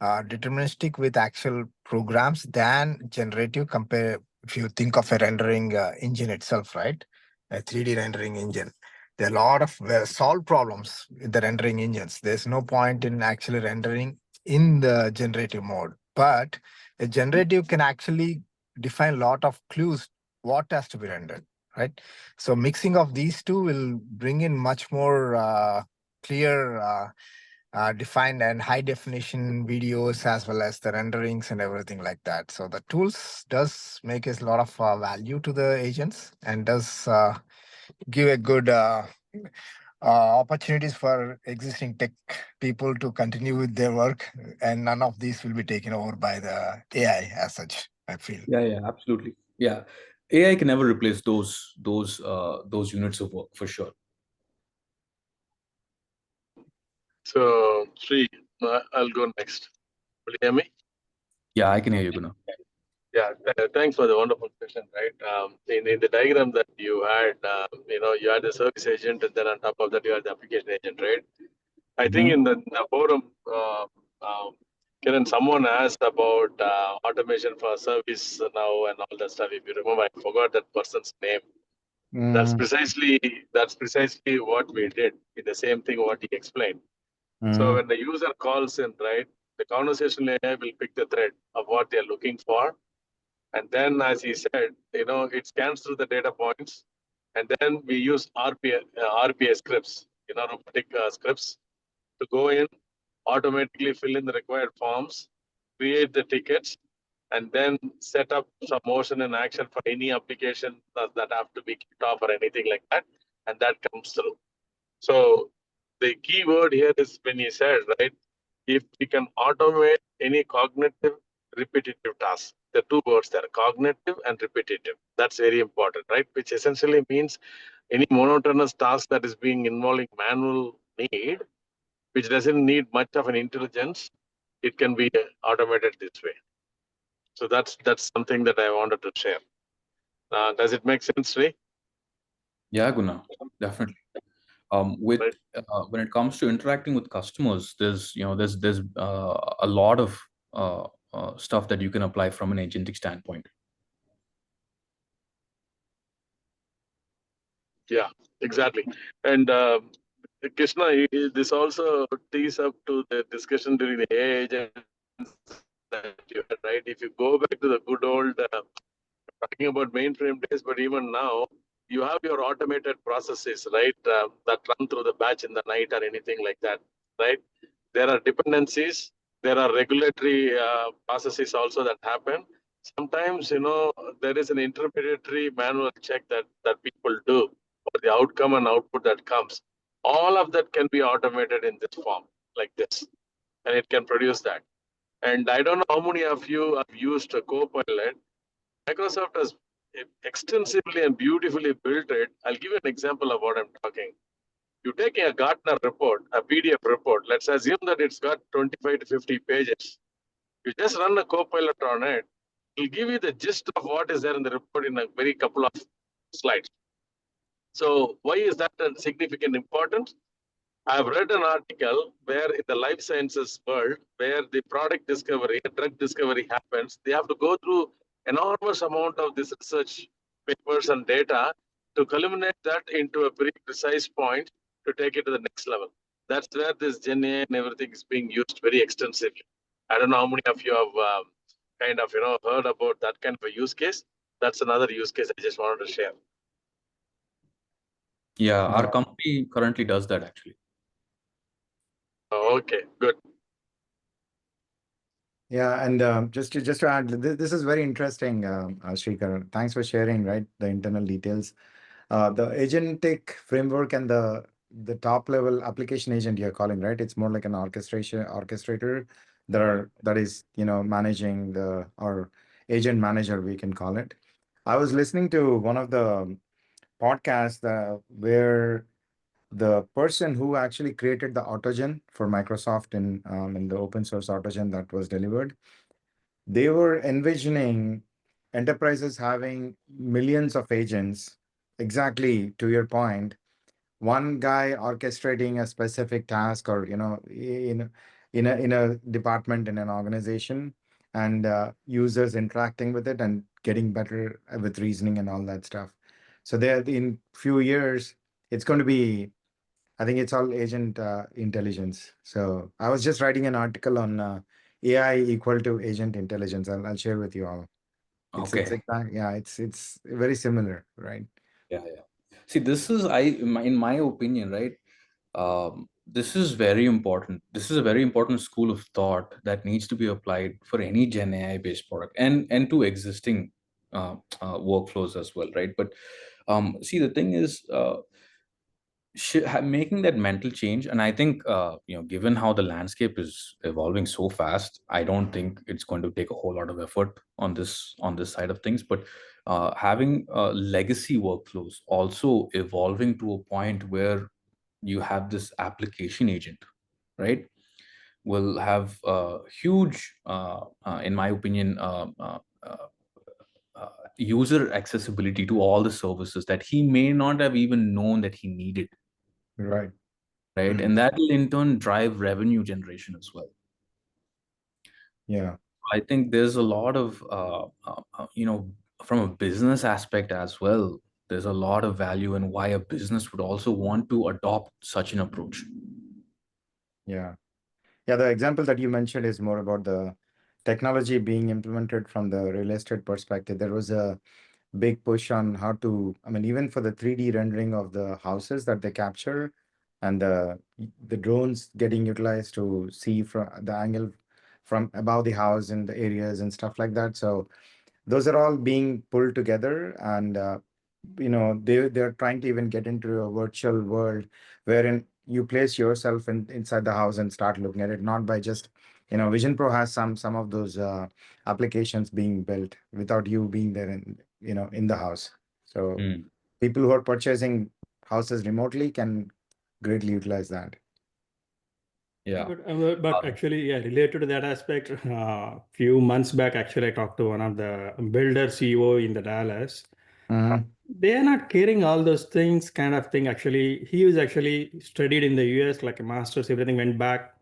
deterministic with actual programs than generative. Compare if you think of a rendering engine itself, right? A 3D rendering engine. There are a lot of solved problems with the rendering engines. There's no point in actually rendering in the generative mode, but a generative can actually define a lot of clues what has to be rendered, right? So mixing of these two will bring in much more clear defined and high definition videos, as well as the renderings and everything like that. So the tools does make a lot of value to the agents, and does give a good opportunities for existing tech people to continue with their work, and none of these will be taken over by the AI as such, I feel. Yeah, absolutely. Yeah, AI can never replace those units of work for sure. So, Sri, I'll go next. Will you hear me? Yeah, I can hear you, Guna. Yeah, thanks for the wonderful question, right? In the diagram that you had, you had the service agent, and then on top of that, you had the application agent, right? I think in the forum, Kiran, someone asked about automation for service now and all that stuff. If you remember, I forgot that person's name. That's precisely what we did. With the same thing what he explained. So when the user calls in, right, the conversational AI will pick the thread of what they're looking for. And then, as he said, it scans through the data points. And then we use RPA scripts, robotic scripts, to go in, automatically fill in the required forms, create the tickets, and then set up some motion and action for any application that have to be kicked off or anything like that. And that comes through. So the key word here is when he said, right, if we can automate any cognitive repetitive task, the two words there, cognitive and repetitive, that's very important, right? Which essentially means any monotonous task that is being involving manual need, which doesn't need much of an intelligence, it can be automated this way. So that's something that I wanted to share. Does it make sense, Ray? Yeah, Guna, definitely. With when it comes to interacting with customers, there's a lot of stuff that you can apply from an agentic standpoint. Yeah, exactly. And Krishna, this also tees up to the discussion during the AI agents that you had, right? If you go back to the good old talking about mainframe days, but even now, you have your automated processes, right, that run through the batch in the night or anything like that, right? There are dependencies, there are regulatory processes also that happen. Sometimes, there is an intermediary manual check that people do for the outcome and output that comes. All of that can be automated in this form, like this, and it can produce that. And I don't know how many of you have used a Copilot. Microsoft has extensively and beautifully built it. I'll give you an example of what I'm talking. You take a Gartner report, a PDF report. Let's assume that it's got 25 to 50 pages. You just run a Copilot on it. It'll give you the gist of what is there in the report in a very couple of slides. So why is that a significant importance? I've read an article where in the life sciences world, where the product discovery, drug discovery happens, they have to go through enormous amount of this research papers and data to culminate that into a very precise point to take it to the next level. That's where this GenAI and everything is being used very extensively. I don't know how many of you have kind of heard about that kind of a use case. That's another use case I just wanted to share. Yeah, our company currently does that actually. Okay, good. Yeah, and just to add, this is very interesting, Srikar. Thanks for sharing, right, the internal details. The agentic framework and the top level application agent you're calling, right? It's more like an orchestrator that is managing or agent manager, we can call it. I was listening to one of the podcasts where the person who actually created the autogen for Microsoft in the open source autogen that was delivered, they were envisioning enterprises having millions of agents, exactly to your point, one guy orchestrating a specific task, or in a department in an organization, and users interacting with it and getting better with reasoning and all that stuff. So there, in few years, it's going to be, I think it's all agent intelligence. So I was just writing an article on AI equal to agent intelligence. I'll share with you all. It's Okay. it's very similar, right? Yeah. See, this is in my opinion, right? This is very important. This is a very important school of thought that needs to be applied for any Gen AI based product and to existing workflows as well, right? But see, the thing is, making that mental change, and I think given how the landscape is evolving so fast, I don't think it's going to take a whole lot of effort on this side of things. But having legacy workflows also evolving to a point where you have this application agent, right, will have huge in my opinion user accessibility to all the services that he may not have even known that he needed. Right. Right, and that will in turn drive revenue generation as well. Yeah. I think there's a lot of from a business aspect as well, there's a lot of value in why a business would also want to adopt such an approach. Yeah. The example that you mentioned is more about the technology being implemented from the real estate perspective. There was a big push on how to, I mean, even for the 3D rendering of the houses that they capture, and the drones getting utilized to see from the angle from above the house in the areas and stuff like that. So those are all being pulled together, and they're trying to even get into a virtual world wherein you place yourself inside the house and start looking at it, not by just Vision Pro has some of those applications being built without you being there in the house. So people who are purchasing houses remotely can greatly utilize that. Yeah. But actually, yeah, related to that aspect, few months back, actually, I talked to one of the builder CEO in the Dallas. They are not caring all those things kind of thing. Actually, he was actually studied in the US, like a master's, everything went back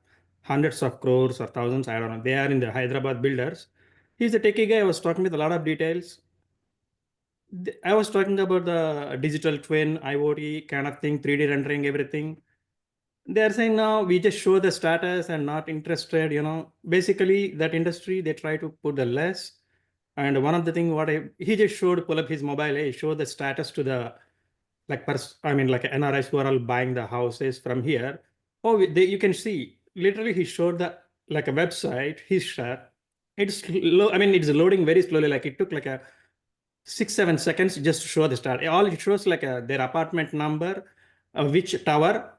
hundreds of crores or thousands. I don't know. They are in the Hyderabad builders. He's a techie guy. I was talking with a lot of details. I was talking about the digital twin, IoT kind of thing, 3D rendering, everything. They're saying now we just show the status and not interested, basically that industry, they try to put the less. And one of the thing he just showed, pull up his mobile, he showed the status to the like NRIs who are all buying the houses from here. You can see literally he showed the like a website, his share. It's it's loading very slowly. Like it took like a 6-7 seconds just to show the start. All it shows like their apartment number, which tower,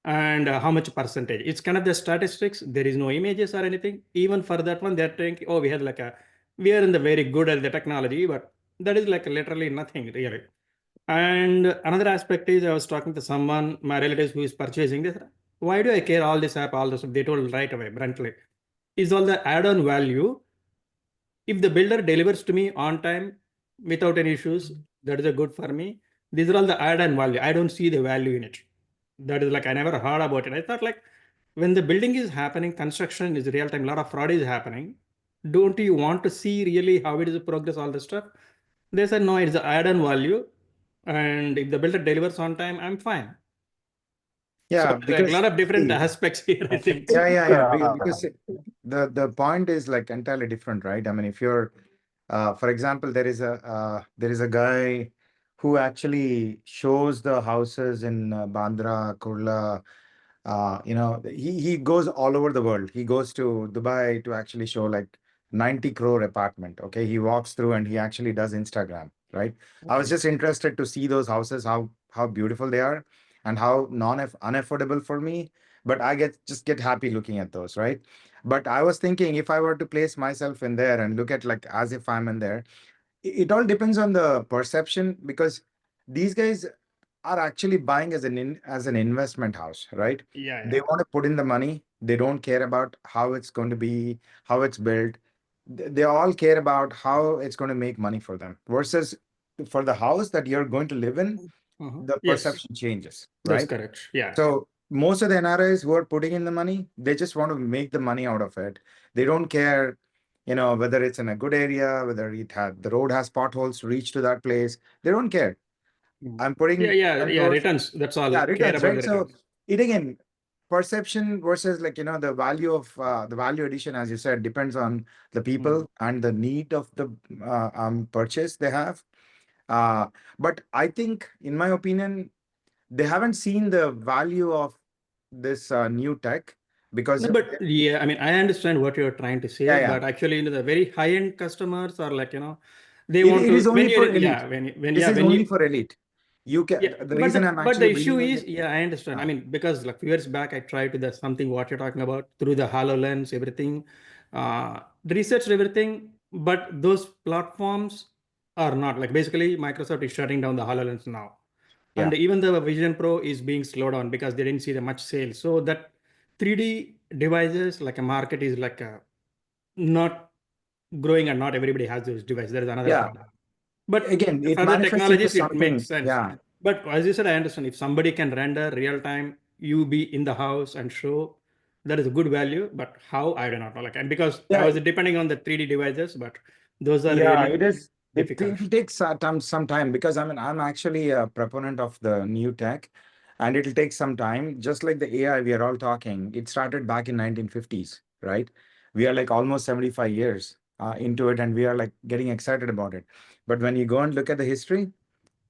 and how much percentage. It's kind of the statistics. There is no images or anything. Even for that one, they're thinking, oh, we are in the very good at the technology, but that is like literally nothing really. And another aspect is I was talking to someone, my relatives who is purchasing this. Why do I care all this app, all this? They told right away, bluntly. Is all the add-on value. If the builder delivers to me on time without any issues, that is a good for me. These are all the add-on value. I don't see the value in it. That is like I never heard about it. I thought like when the building is happening, construction is real time, a lot of fraud is happening. Don't you want to see really how it is progress, all this stuff? They said no, it's the add-on value. And if the builder delivers on time, I'm fine. Yeah, So like a lot of different see, aspects here, I think. because the point is like entirely different, right? I mean, if you're, for example, there is a guy who actually shows the houses in Bandra, Kurla. He goes all over the world. He goes to Dubai to actually show like 90 crore apartment. Okay, he walks through and he actually does Instagram, right? I was just interested to see those houses, how beautiful they are, and how unaffordable for me. But I just get happy looking at those, right? But I was thinking if I were to place myself in there and look at like as if I'm in there, it all depends on the perception, because these guys are actually buying as an investment house, right? Yeah. They want to put in the money. They don't care about how it's going to be, how it's built. They all care about how it's going to make money for them. Versus for the house that you're going to live in, the Yes, perception changes, that's right? correct. Yeah. So most of the NRIs who are putting in the money, they just want to make the money out of it. They don't care, whether it's in a good area, whether the road has potholes to reach to that place. They don't care. I'm putting 10 crores. Returns. That's all. Yeah, Care returns, about right? the So returns. it again, perception versus like, the value of the value addition, as you said, depends on the people and the need of the purchase they have. But I think, in my opinion, they haven't seen the value of this new tech because No, but yeah, I mean, I understand what you're trying to say, yeah. but actually, the very high-end customers are like, they It, want it to is only when for you're elite. This is when only you for elite. You can. yeah, The but reason I'm but the actually issue bringing is, I understand. I mean, because like few years back, I tried to the something what you're talking about through the HoloLens, everything, researched everything, but those platforms are not like basically Microsoft is shutting down the HoloLens now. And even the Vision Pro is being slowed down because they didn't see the much sales. So that 3D devices, like a market is like not growing and not everybody has those devices. There is another problem. But again, it for the manifests into technologies, it something. makes sense. Yeah. But as you said, I understand if somebody can render real time, you be in the house and show, that is a good value. But how, I do not know. Like, and because I was depending on the 3D devices, but those are really It is. difficult. It takes some time, because I mean, I'm actually a proponent of the new tech, and it'll take some time. Just like the AI we are all talking, it started back in 1950s, right? We are like almost 75 years into it, and we are like getting excited about it. But when you go and look at the history,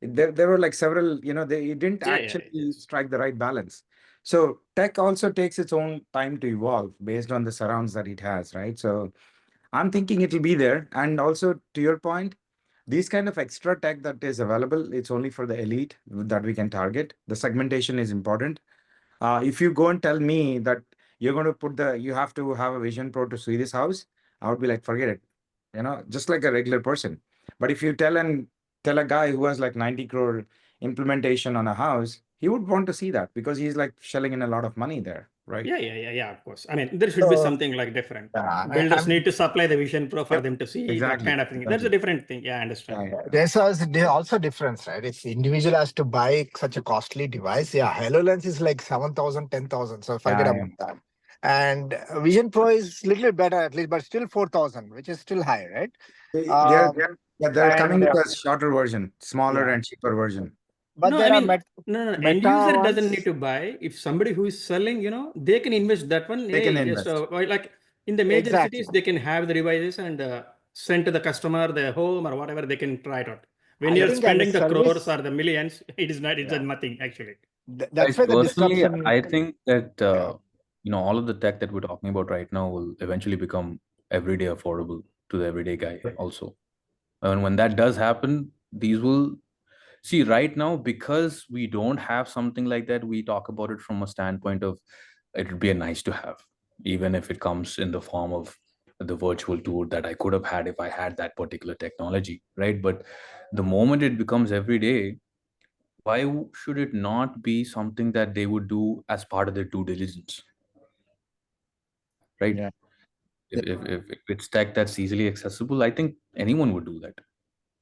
there were like several, it didn't actually strike the right balance. So tech also takes its own time to evolve based on the surrounds that it has, right? So I'm thinking it'll be there. And also, to your point, these kind of extra tech that is available, it's only for the elite that we can target. The segmentation is important. If you go and tell me that you're going to you have to have a Vision Pro to see this house, I would be like, forget it, just like a regular person. But if you tell a guy who has like 90 crore implementation on a house, he would want to see that because he's like shelling in a lot of money there, right? Yeah, of course. I mean, there should be something like different. Builders need to supply the Vision Pro for them to see that kind of thing. That's a different thing. Yeah, I understand. There's also difference, right? If individual has to buy such a costly device, HoloLens is like 7,000, 10,000. So forget about that. And Vision Pro is little better at least, but still 4,000, which is still high, right? They're coming with a shorter version, smaller and cheaper version. But no, there I are mean, no. End user doesn't need to buy. If somebody who is selling, they can invest that one. They can invest. Like in the major cities, they can have the devices and send to the customer, their home or whatever. They can try it out. When you're spending the crores or the millions, it is not. It's nothing actually. That's why the Personally, disruption. I think that all of the tech that we're talking about right now will eventually become everyday affordable to the everyday guy also. And when that does happen, these will See, right now, because we don't have something like that, we talk about it from a standpoint of it would be a nice to have, even if it comes in the form of the virtual tour that I could have had if I had that particular technology, right? But the moment it becomes every day, why should it not be something that they would do as part of their due diligence, right? Yeah. If it's tech that's easily accessible, I think anyone would do that.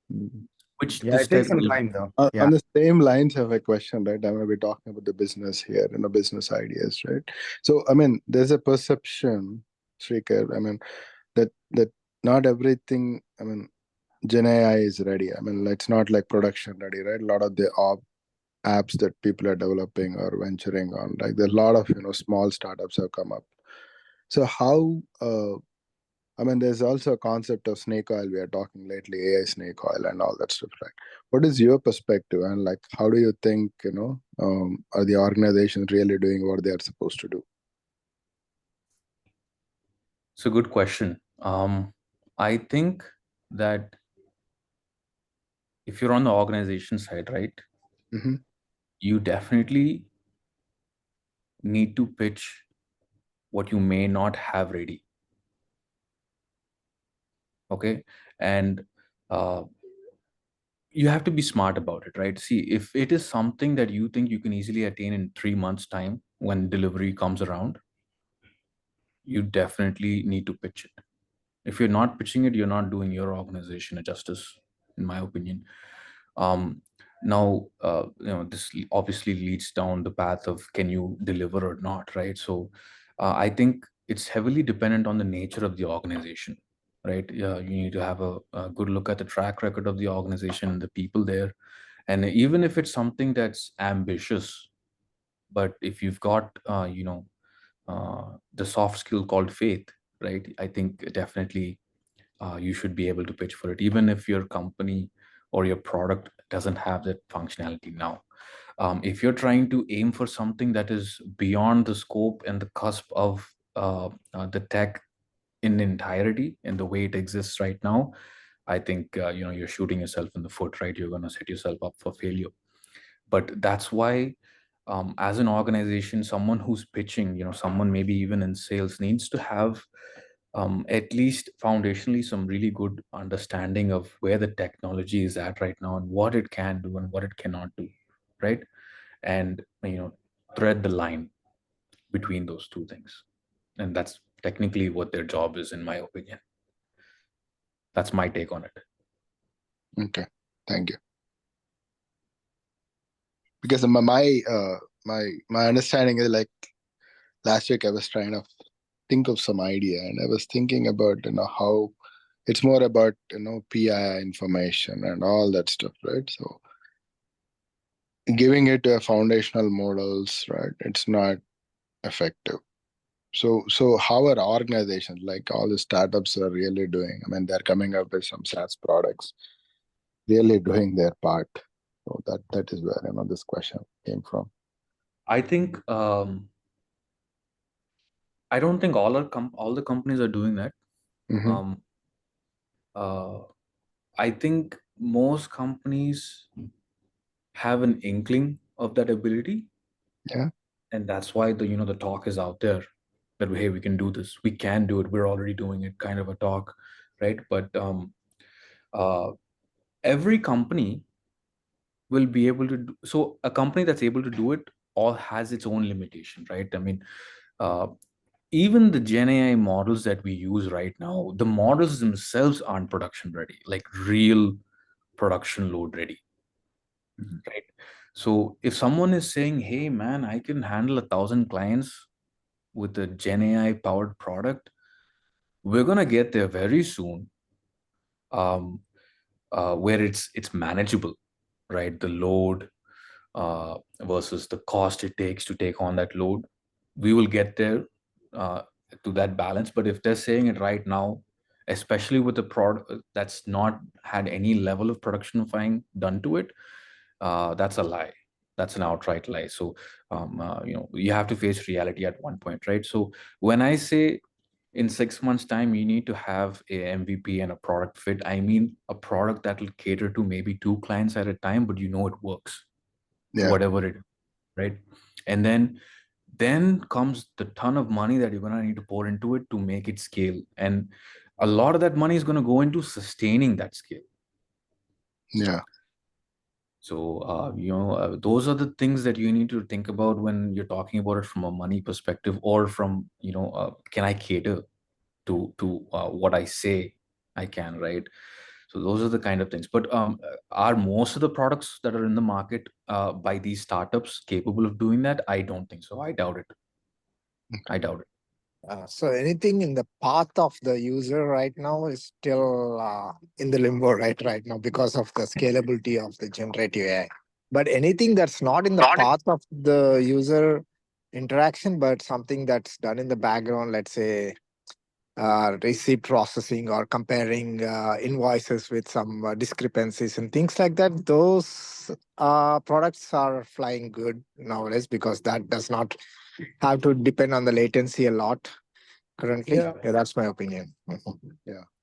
Mhm. Which Yeah, this it takes tech some will. time though. On Yeah. the same lines of a question, right? I mean, we're talking about the business here, business ideas, right? So, I mean, there's a perception, Srikar, I mean, that not everything, I mean, Gen AI is ready. I mean, it's not like production ready, right? A lot of the apps that people are developing or venturing on, like there are a lot of small startups have come up. So how? I mean, there's also a concept of snake oil. We are talking lately, AI snake oil and all that stuff, right? What is your perspective, and like, how do you think are the organizations really doing what they are supposed to do? It's a good question. I think that if you're on the organization side, right, Mm-hmm. you definitely need to pitch what you may not have ready. Okay. And uh, you have to be smart about it, right? See, if it is something that you think you can easily attain in 3 months' time when delivery comes around, you definitely need to pitch it. If you're not pitching it, you're not doing your organization a justice, in my opinion. um, Now, this obviously leads down the path of can you deliver or not, right? So I think it's heavily dependent on the nature of the organization, right? Yeah, you need to have a good look at the track record of the organization and the people there. And even if it's something that's ambitious, but if you've got the soft skill called faith, right, I think definitely you should be able to pitch for it, even if your company or your product doesn't have that functionality now. If you're trying to aim for something that is beyond the scope and the cusp of the tech in entirety and the way it exists right now, I think you're shooting yourself in the foot, right? You're going to set yourself up for failure. But that's why, as an organization, someone who's pitching, someone maybe even in sales, needs to have at least foundationally some really good understanding of where the technology is at right now and what it can do and what it cannot do, right? And thread the line between those two things. And that's technically what their job is, in my opinion. That's my take on it. Okay, thank you. Because my understanding is like last week I was trying to think of some idea, and I was thinking about how it's more about PII information and all that stuff, right? So giving it a foundational models, right? It's not effective. So how are organizations like all the startups are really doing? I mean, they're coming up with some SaaS products, really doing their part. So that is where this question came from. I think I don't think all the companies are doing that. Mm-hmm. Um, uh, I think most companies have an inkling of that ability, Yeah. and that's why the talk is out there that hey, we can do this, we can do it, we're already doing it, kind of a talk, right? But uh, every company will be able to do so. A company that's able to do it all has its own limitation, right? I mean, uh, even the Gen AI models that we use right now, the models themselves aren't production ready, like real production load ready, right? So if someone is saying, hey man, I can handle 1,000 clients with a Gen AI powered product, we're gonna get there very soon, um, where it's manageable, right? The load versus the cost it takes to take on that load, we will get there uh, to that balance. But if they're saying it right now, especially with a product that's not had any level of productionifying done to it, that's a lie. That's an outright lie. So you have to face reality at one point, right? So when I say in 6 months' time, you need to have a MVP and a product fit. I mean, a product that will cater to maybe 2 clients at a time, but it works, Yeah. whatever it is, right? And then comes the ton of money that you're going to need to pour into it to make it scale. And a lot of that money is going to go into sustaining that scale. Yeah. So, those are the things that you need to think about when you're talking about it from a money perspective, or from, can I cater to what I say I can, right? So those are the kind of things. But are most of the products that are in the market by these startups capable of doing that? I don't think so. I doubt it. I doubt it. So anything in the path of the user right now is still in the limbo right now because of the scalability of the generative AI. But anything that's not in the path of the user interaction, but something that's done in the background, let's say receipt processing or comparing invoices with some discrepancies and things like that, those products are flying good nowadays because that does not have to depend on the latency a lot currently. Yeah. Yeah, that's my opinion.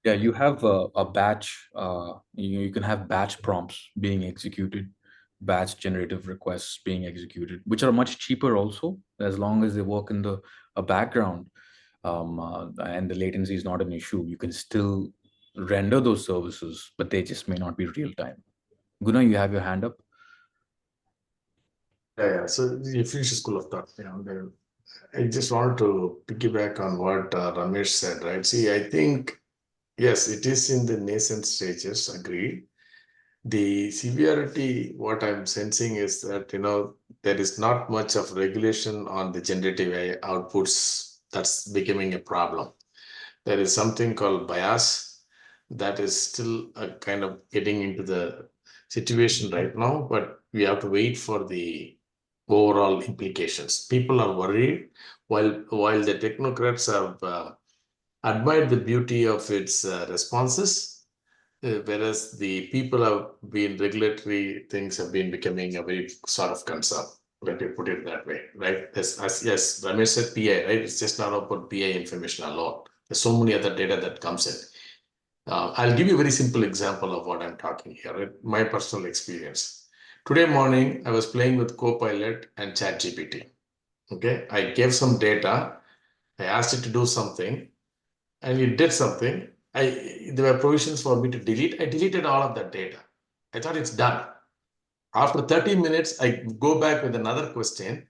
Yeah, you have a batch. You can have batch prompts being executed, batch generative requests being executed, which are much cheaper also, as long as they work in the a background, and the latency is not an issue. You can still render those services, but they just may not be real time. Guna, you have your hand up. Yeah. So you finish the school of thought. I just wanted to piggyback on what Ramesh said, right? See, I think, yes, it is in the nascent stages, agreed. The severity, what I'm sensing is that, there is not much of regulation on the generative AI outputs. That's becoming a problem. There is something called bias that is still a kind of getting into the situation right now, but we have to wait for the overall implications. People are worried, while the technocrats have admired the beauty of its responses, whereas the people have been regulatory things have been becoming a very sort of concern. Let me put it that way, right? Yes, Ramesh said PI, right? It's just not about PI information alone. There's so many other data that comes in. I'll give you a very simple example of what I'm talking here, right? My personal experience. Today morning, I was playing with Copilot and ChatGPT. Okay, I gave some data, I asked it to do something, and it did something. There were provisions for me to delete. I deleted all of that data. I thought it's done. After 30 minutes, I go back with another question.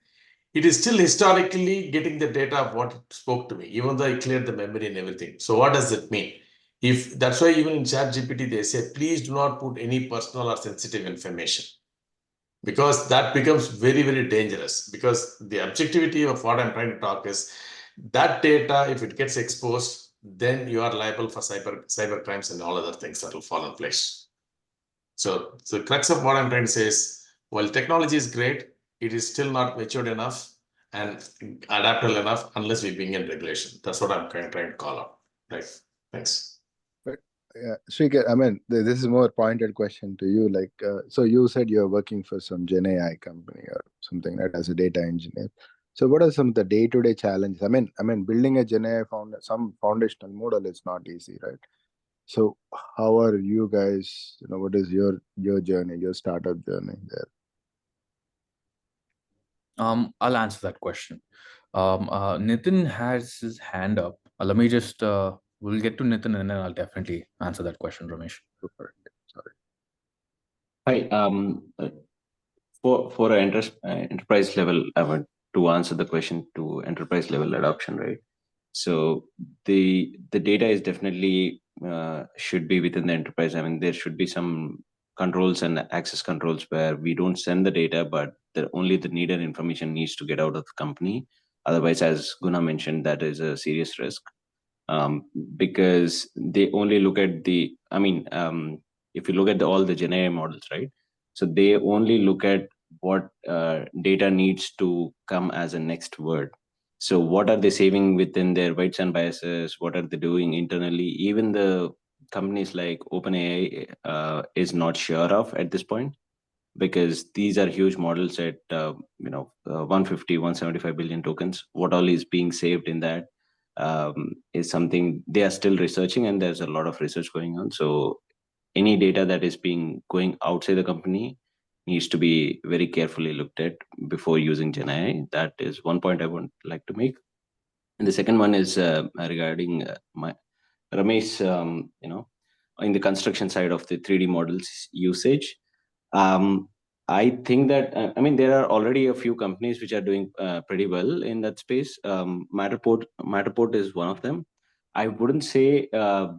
It is still historically getting the data of what it spoke to me, even though I cleared the memory and everything. So what does it mean? If that's why even in ChatGPT they say, please do not put any personal or sensitive information, because that becomes very, very dangerous. Because the objectivity of what I'm trying to talk is that data, if it gets exposed, then you are liable for cyber crimes and all other things that will fall in place. So the crux of what I'm trying to say is, while technology is great, it is still not matured enough and adaptable enough unless we bring in regulation. That's what I'm trying to call out. Right. Thanks. But Shrikar, I mean, this is more pointed question to you. Like, so you said you're working for some GenAI company or something, right, as a data engineer. So what are some of the day-to-day challenges? I mean, building a GenAI some foundational model is not easy, right? So how are you guys, what is your journey, your startup journey there? I'll answer that question. Nitin has his hand up. Let me just we'll get to Nitin, and then I'll definitely answer that question, Ramesh. Super. Sorry. Hi. For an enterprise level, I want to answer the question to enterprise level adoption, right? So the data is definitely should be within the enterprise. I mean, there should be some controls and access controls where we don't send the data, but only the needed information needs to get out of the company. Otherwise, as Guna mentioned, that is a serious risk, because they only look at the. I mean, if you look at all the GenAI models, right? So they only look at what data needs to come as a next word. So what are they saving within their weights and biases? What are they doing internally? Even the companies like OpenAI is not sure of at this point, because these are huge models at 150, 175 billion tokens. What all is being saved in that? is something they are still researching, and there's a lot of research going on. So any data that is going outside the company needs to be very carefully looked at before using GenAI. That is one point I would like to make. And the second one is regarding my Ramesh, in the construction side of the 3D models usage. Um, I think that there are already a few companies which are doing pretty well in that space. Matterport is one of them. I wouldn't say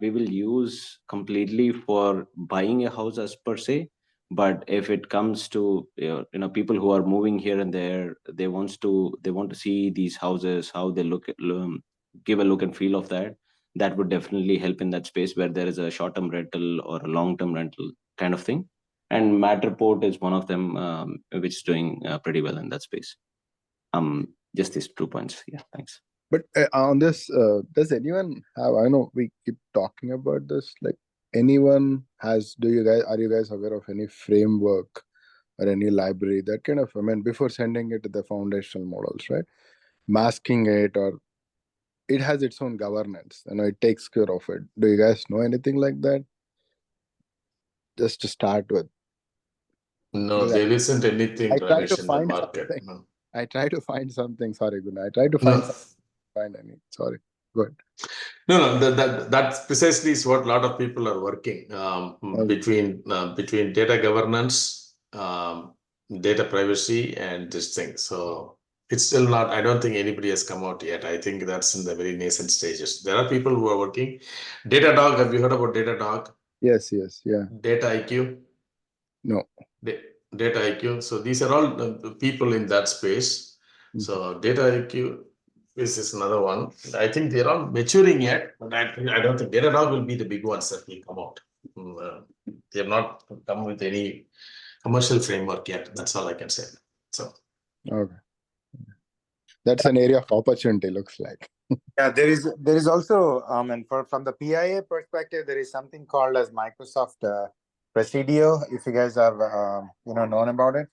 we will use completely for buying a house as per se, but if it comes to people who are moving here and there, they want to see these houses, how they look, give a look and feel of that. That would definitely help in that space where there is a short-term rental or a long-term rental kind of thing. And Matterport is one of them, which is doing pretty well in that space. Just these 2 points. Yeah, thanks. But on this, does anyone have? I know we keep talking about this. Like, anyone has? Are you guys aware of any framework or any library that kind of? I mean, before sending it to the foundational models, right? Masking it, or it has its own governance. It takes care of it. Do you guys know anything like that? Just to start with. No, there isn't anything, I try to Ramesh, in the find market. something. No. I try to find something. Sorry, Guna. I try to No. find any. Sorry. Good. No, that precisely is what a lot of people are working between data governance, data privacy, and this thing. So it's still not. I don't think anybody has come out yet. I think that's in the very nascent stages. There are people who are working. Datadog. Have you heard about Datadog? Yes. Yeah. Data IQ. No. Data IQ. So these are all people in that space. So Data IQ is another one. I think they're all maturing yet, but I don't think Datadog will be the big ones that will come out. They have not come with any commercial framework yet. That's all I can say. So Okay. That's an area of opportunity, looks like. Yeah, there is also and from the PIA perspective, there is something called as Microsoft Presidio. If you guys have known about it.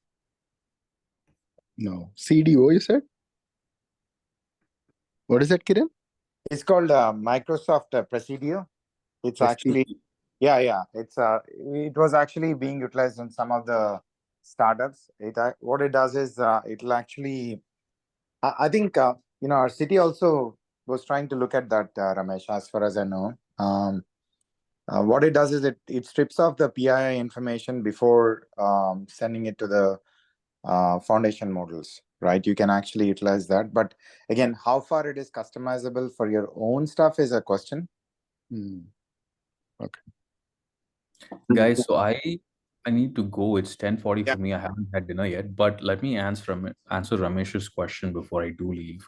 No. CDO, you said? What is that, Kiran? It's called Microsoft Presidio. It's actually, yeah. It was actually being utilized in some of the startups. What it does is it'll actually, I think our city also was trying to look at that, Ramesh, as far as I know. What it does is it strips off the PII information before sending it to the foundation models, right? You can actually utilize that. But again, how far it is customizable for your own stuff is a question. Okay. Guys, so I need to go. It's 10:40 for me. I haven't had dinner yet, but let me answer Ramesh's question before I do leave.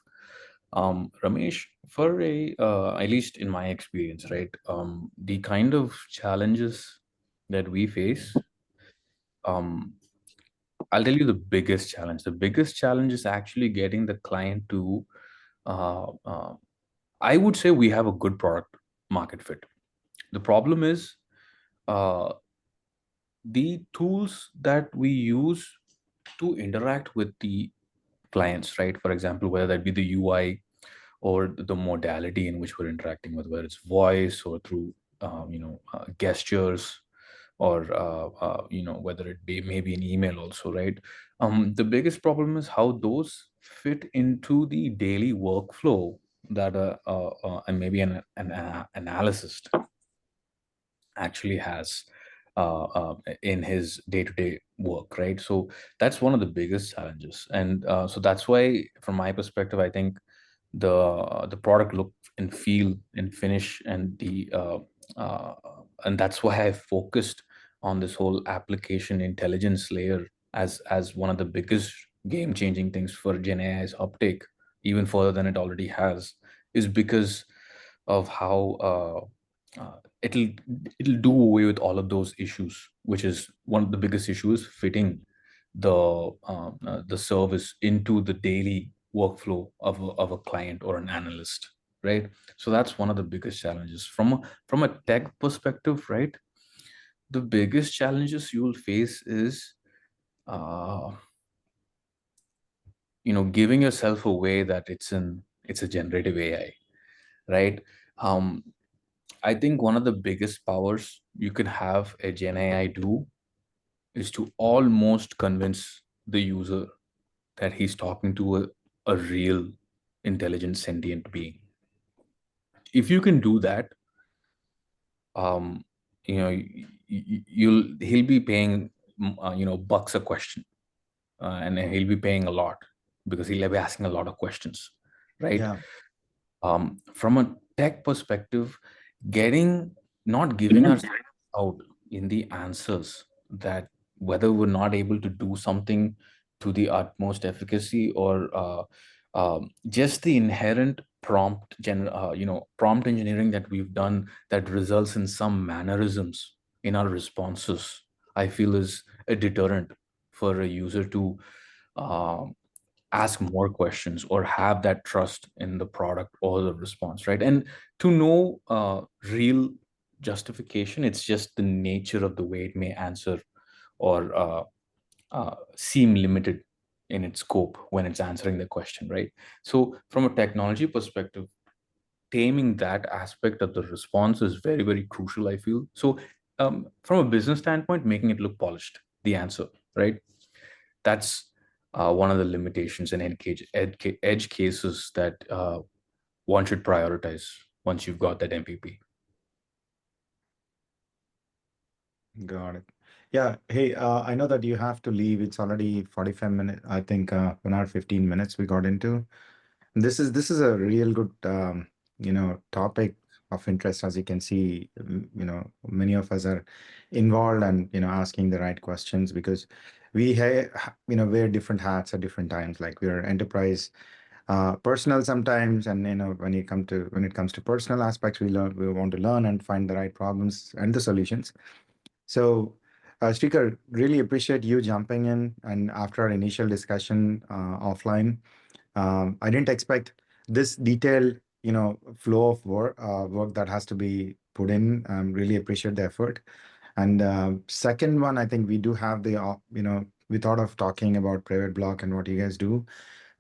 Ramesh, for at least in my experience, right? The kind of challenges that we face, I'll tell you the biggest challenge. The biggest challenge is actually getting the client to, I would say we have a good product market fit. The problem is the tools that we use to interact with the clients, right? For example, whether that be the UI or the modality in which we're interacting with, whether it's voice or through gestures, or whether it be maybe an email also, right? The biggest problem is how those fit into the daily workflow that and maybe an analyst actually has in his day-to-day work, right? So that's one of the biggest challenges, and so that's why, from my perspective, I think the product look and feel and finish uh, and that's why I focused on this whole application intelligence layer as one of the biggest game-changing things for GenAI's uptake, even further than it already has, is because of how it'll do away with all of those issues, which is one of the biggest issues, fitting the service into the daily workflow of a client or an analyst, right? So that's one of the biggest challenges from a tech perspective, right? The biggest challenges you will face is giving yourself away that it's a generative AI, right? I think one of the biggest powers you can have a Gen AI do is to almost convince the user that he's talking to a real intelligent sentient being. If you can do that, um, he'll be paying bucks a question, and he'll be paying a lot because he'll be asking a lot of questions, right? Yeah. From a tech perspective, not giving ourselves out in the answers, that whether we're not able to do something to the utmost efficacy, or just the inherent prompt engineering that we've done that results in some mannerisms in our responses, I feel is a deterrent for a user to um, ask more questions or have that trust in the product or the response, right? And to know real justification, it's just the nature of the way it may answer, or seem limited in its scope when it's answering the question, right? So from a technology perspective, taming that aspect of the response is very, very crucial, I feel. So from a business standpoint, making it look polished, the answer, right? That's one of the limitations and edge cases that one should prioritize once you've got that MVP. Got it. Yeah. Hey, I know that you have to leave. It's already 45 minutes. I think 1 hour 15 minutes we got into. This is a real good topic of interest. As you can see, many of us are involved and asking the right questions, because we wear different hats at different times. Like we're enterprise, personal sometimes, and when it comes to personal aspects, we want to learn and find the right problems and the solutions. So, Srikar, really appreciate you jumping in, and after our initial discussion offline, I didn't expect this detailed, flow of work that has to be put in. Really appreciate the effort. And second one, I think we do have we thought of talking about Private Block and what you guys do.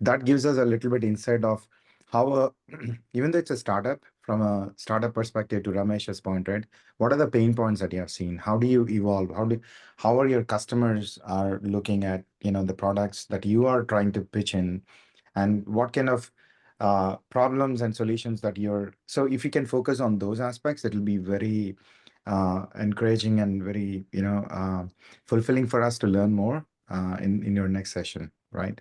That gives us a little bit insight of how, even though it's a startup, from a startup perspective, to Ramesh's point, right? What are the pain points that you have seen? How do you evolve? How are your customers are looking at, the products that you are trying to pitch in, and what kind of problems and solutions that so if you can focus on those aspects, it'll be very encouraging and very, fulfilling for us to learn more in your next session, right?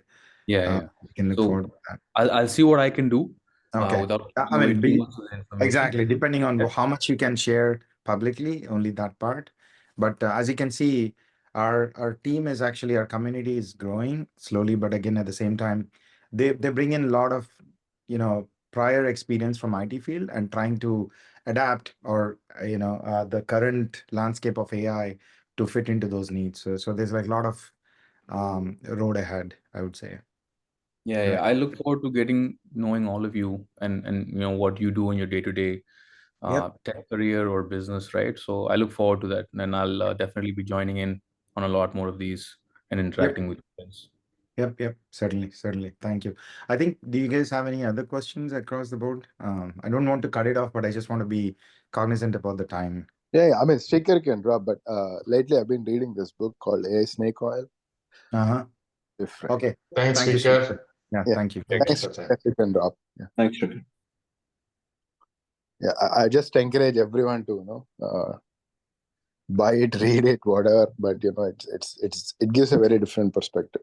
Yeah. We can look So forward to that. I'll see what I can do Okay. without I giving away mean, too much of the information. exactly, depending on Yeah. how much you can share publicly, only that part. But as you can see, our team is actually, our community is growing slowly, but again, at the same time, they bring in a lot of, prior experience from IT field and trying to adapt, or the current landscape of AI to fit into those needs. So there's like a lot of road ahead, I would say. Yeah. I look forward to knowing all of you, and what you do in your day-to-day Yep. tech career or business, right? So I look forward to that, and I'll definitely be joining in on a lot more of these and interacting with you guys. Yep. Certainly. Thank you. I think, do you guys have any other questions across the board? I don't want to cut it off, but I just want to be cognizant about the time. Yeah. I mean, sticker can drop, but lately I've been reading this book called AI Snake Oil. Different. Okay. Thanks, Thank you, Srikar. Srikar. Yeah, Yeah. thank you. Thank you, Thanks. Sachin. You can drop. Yeah. Thanks, Srikar. Yeah. I just encourage everyone to buy it, read it, whatever. But it gives a very different perspective.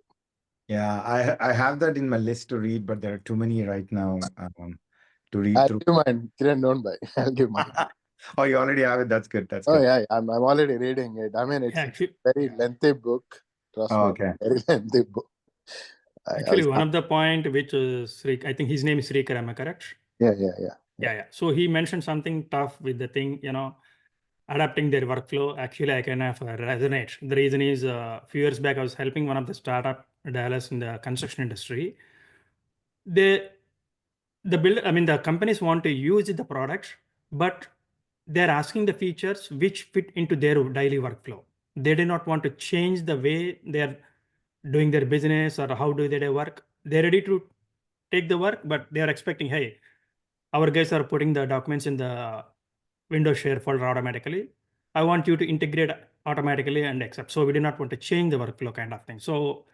Yeah, I have that in my list to read, but there are too many right now to read I'll through. give mine. Kiran, don't buy. I'll give mine. Oh, you already have it. That's good. Oh yeah, I'm already reading it. I mean, it's Actually, a very lengthy book. Trust Oh, me, okay. very lengthy book. actually, one of the point which I think his name is Srikar, am I correct? Yeah. Yeah. So he mentioned something tough with the thing, adapting their workflow. Actually, I kind of resonate. The reason is a few years back, I was helping one of the startup Dallas in the construction industry. The companies want to use the product, but they're asking the features which fit into their daily workflow. They do not want to change the way they're doing their business or how do they work. They're ready to take the work, but they're expecting, hey, our guys are putting the documents in the Windows share folder automatically. I want you to integrate automatically and accept. So we do not want to change the workflow kind of thing. So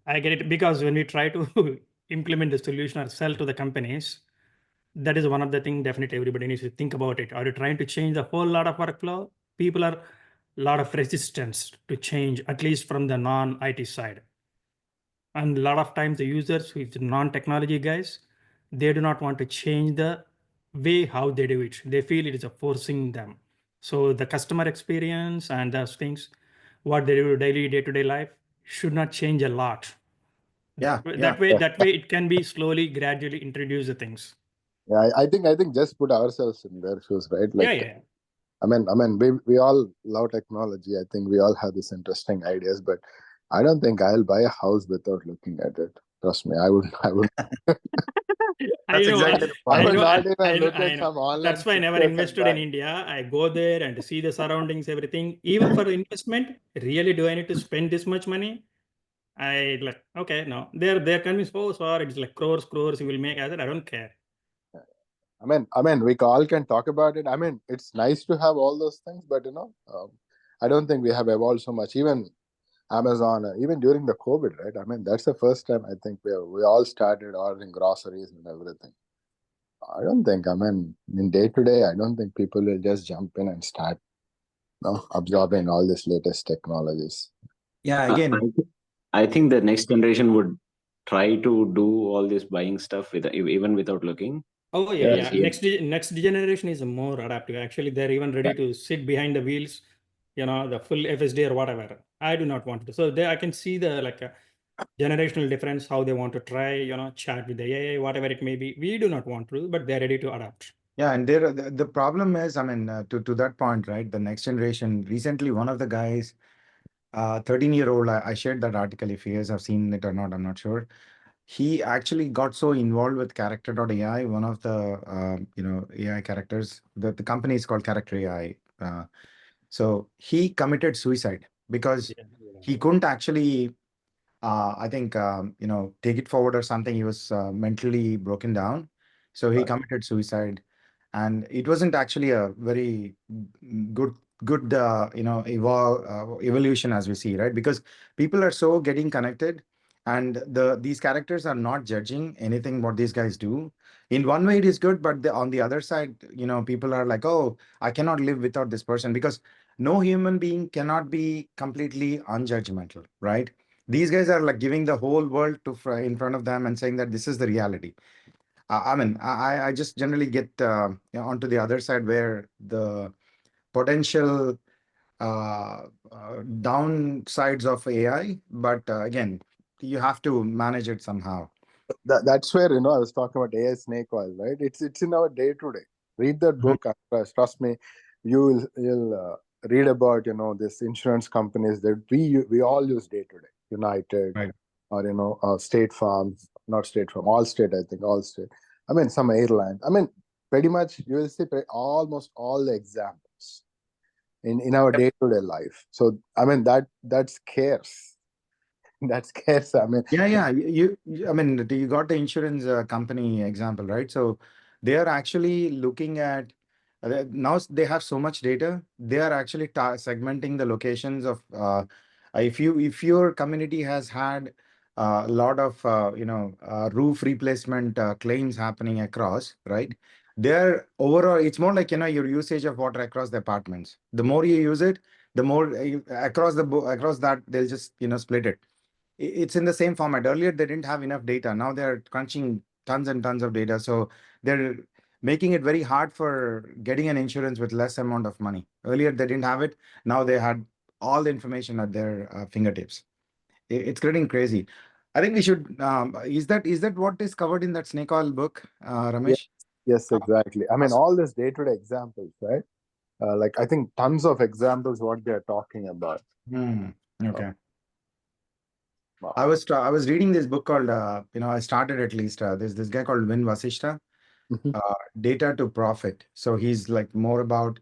I get it, because when we try to implement the solution or sell to the companies, that is one of the things definitely everybody needs to think about it. Are you trying to change the whole lot of workflow? People are a lot of resistance to change, at least from the non-IT side. And a lot of times the users, who is non-technology guys, they do not want to change the way how they do it. They feel it is a forcing them. So the customer experience and those things, what they do daily, day-to-day life, should not change a lot. Yeah, That way it can be slowly, gradually introduce the things. Yeah, I think just put ourselves in their shoes, right? Like, Yeah. I mean, we all love technology. I think we all have these interesting ideas, but I don't think I'll buy a house without looking at it. Trust me, I would. I know, exactly the I point. will not even I look at know. some online That's why I never pictures and invested in buy. India. I go there and see the surroundings, everything. Even for investment, really, do I need to spend this much money? I like, okay, no. They're convinced, oh, sorry, it's like crores, you will make. I said, I don't care. I mean, we all can talk about it. I mean, it's nice to have all those things, but I don't think we have evolved so much. Even Amazon, even during the COVID, right? I mean, that's the first time I think we all started ordering groceries and everything. I don't think, I mean, in day to day, I don't think people will just jump in and start, absorbing all these latest technologies. Yeah, again, I think the next generation would try to do all this buying stuff even without looking. Oh yeah. Next generation is more adaptive. Actually, they're even ready to sit behind the wheels, the full FSD or whatever. I do not want to. So there I can see the generational difference, how they want to try, chat with the AI, whatever it may be. We do not want to, but they're ready to adapt. yeah, and the problem is, I mean, to that point, right? The next generation. Recently, one of the guys, 13-year-old, I shared that article. If you guys have seen it or not, I'm not sure. He actually got so involved with Character.ai, one of the AI characters. The company is called Character AI. So he committed suicide because he couldn't actually, I think, take it forward or something. He was mentally broken down, so he committed suicide, and it wasn't actually a very good evolution as we see, right? Because people are so getting connected, and these characters are not judging anything what these guys do. In one way, it is good, but on the other side, people are like, oh, I cannot live without this person, because no human being cannot be completely unjudgmental, right? These guys are like giving the whole world in front of them and saying that this is the reality. I mean, I just generally get onto the other side where the potential downsides of AI, but again, you have to manage it somehow. That's where, I was talking about AI snake oil, right? It's in our day to day. Read that book. Trust me, you'll read about this insurance companies that we all use day to day. United, Right. or State Farm, not State Farm, Allstate. I think Allstate. I mean, some airlines. I mean, pretty much you will see almost all the examples in our day to day life. So I mean that scares. That scares. I mean, Yeah. I mean, you got the insurance company example, right? So they are actually looking at now they have so much data. They are actually segmenting the locations of if your community has had a lot of roof replacement claims happening across, right? They're overall, it's more like your usage of water across the apartments. The more you use it, the more across that they'll just split it. It's in the same format. Earlier, they didn't have enough data. Now they're crunching tons and tons of data. So they're making it very hard for getting an insurance with less amount of money. Earlier, they didn't have it. Now they had all the information at their fingertips. It's getting crazy. I think we should. Is that what is covered in that snake oil book, Ramesh? yes, exactly. I mean, all these day to day examples, right? Like I think tons of examples what they're talking about. Okay. Wow. I was reading this book called I started at least there's this guy called Vin Vasishta, Data to Profit. So he's like more about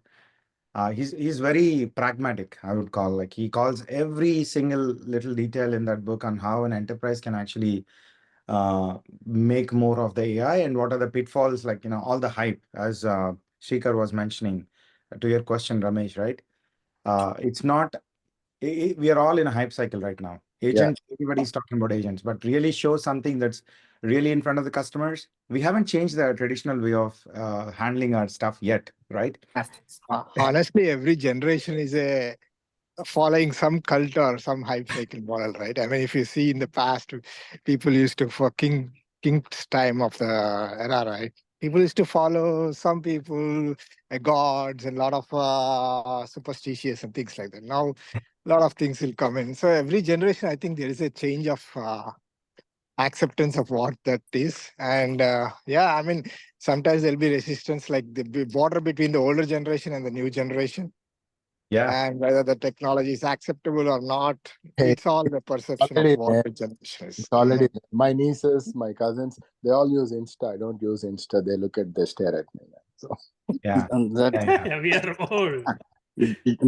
he's very pragmatic, I would call. Like he calls every single little detail in that book on how an enterprise can actually make more of the AI, and what are the pitfalls, like, all the hype, as Shrikar was mentioning to your question, Ramesh, right? It's not, we are all in a hype cycle right now. Agents, everybody's talking about agents, but really show something that's really in front of the customers. We haven't changed the traditional way of handling our stuff yet, right? Honestly, every generation is following some cult or some hype cycle model, right? I mean, if you see in the past, people used to, for King's time of the era, right? People used to follow some people, gods, and a lot of superstitious and things like that. Now, a lot of things will come in. So every generation, I think there is a change of acceptance of what that is. And yeah, I mean, sometimes there'll be resistance, like the border between the older generation and the new generation. Yeah. And whether the technology is acceptable or not, Hey, it's all the perception of already what there. the generation is. It's already there. My nieces, my cousins, they all use Insta. I don't use Insta. They stare at me. So Yeah. And that We are old.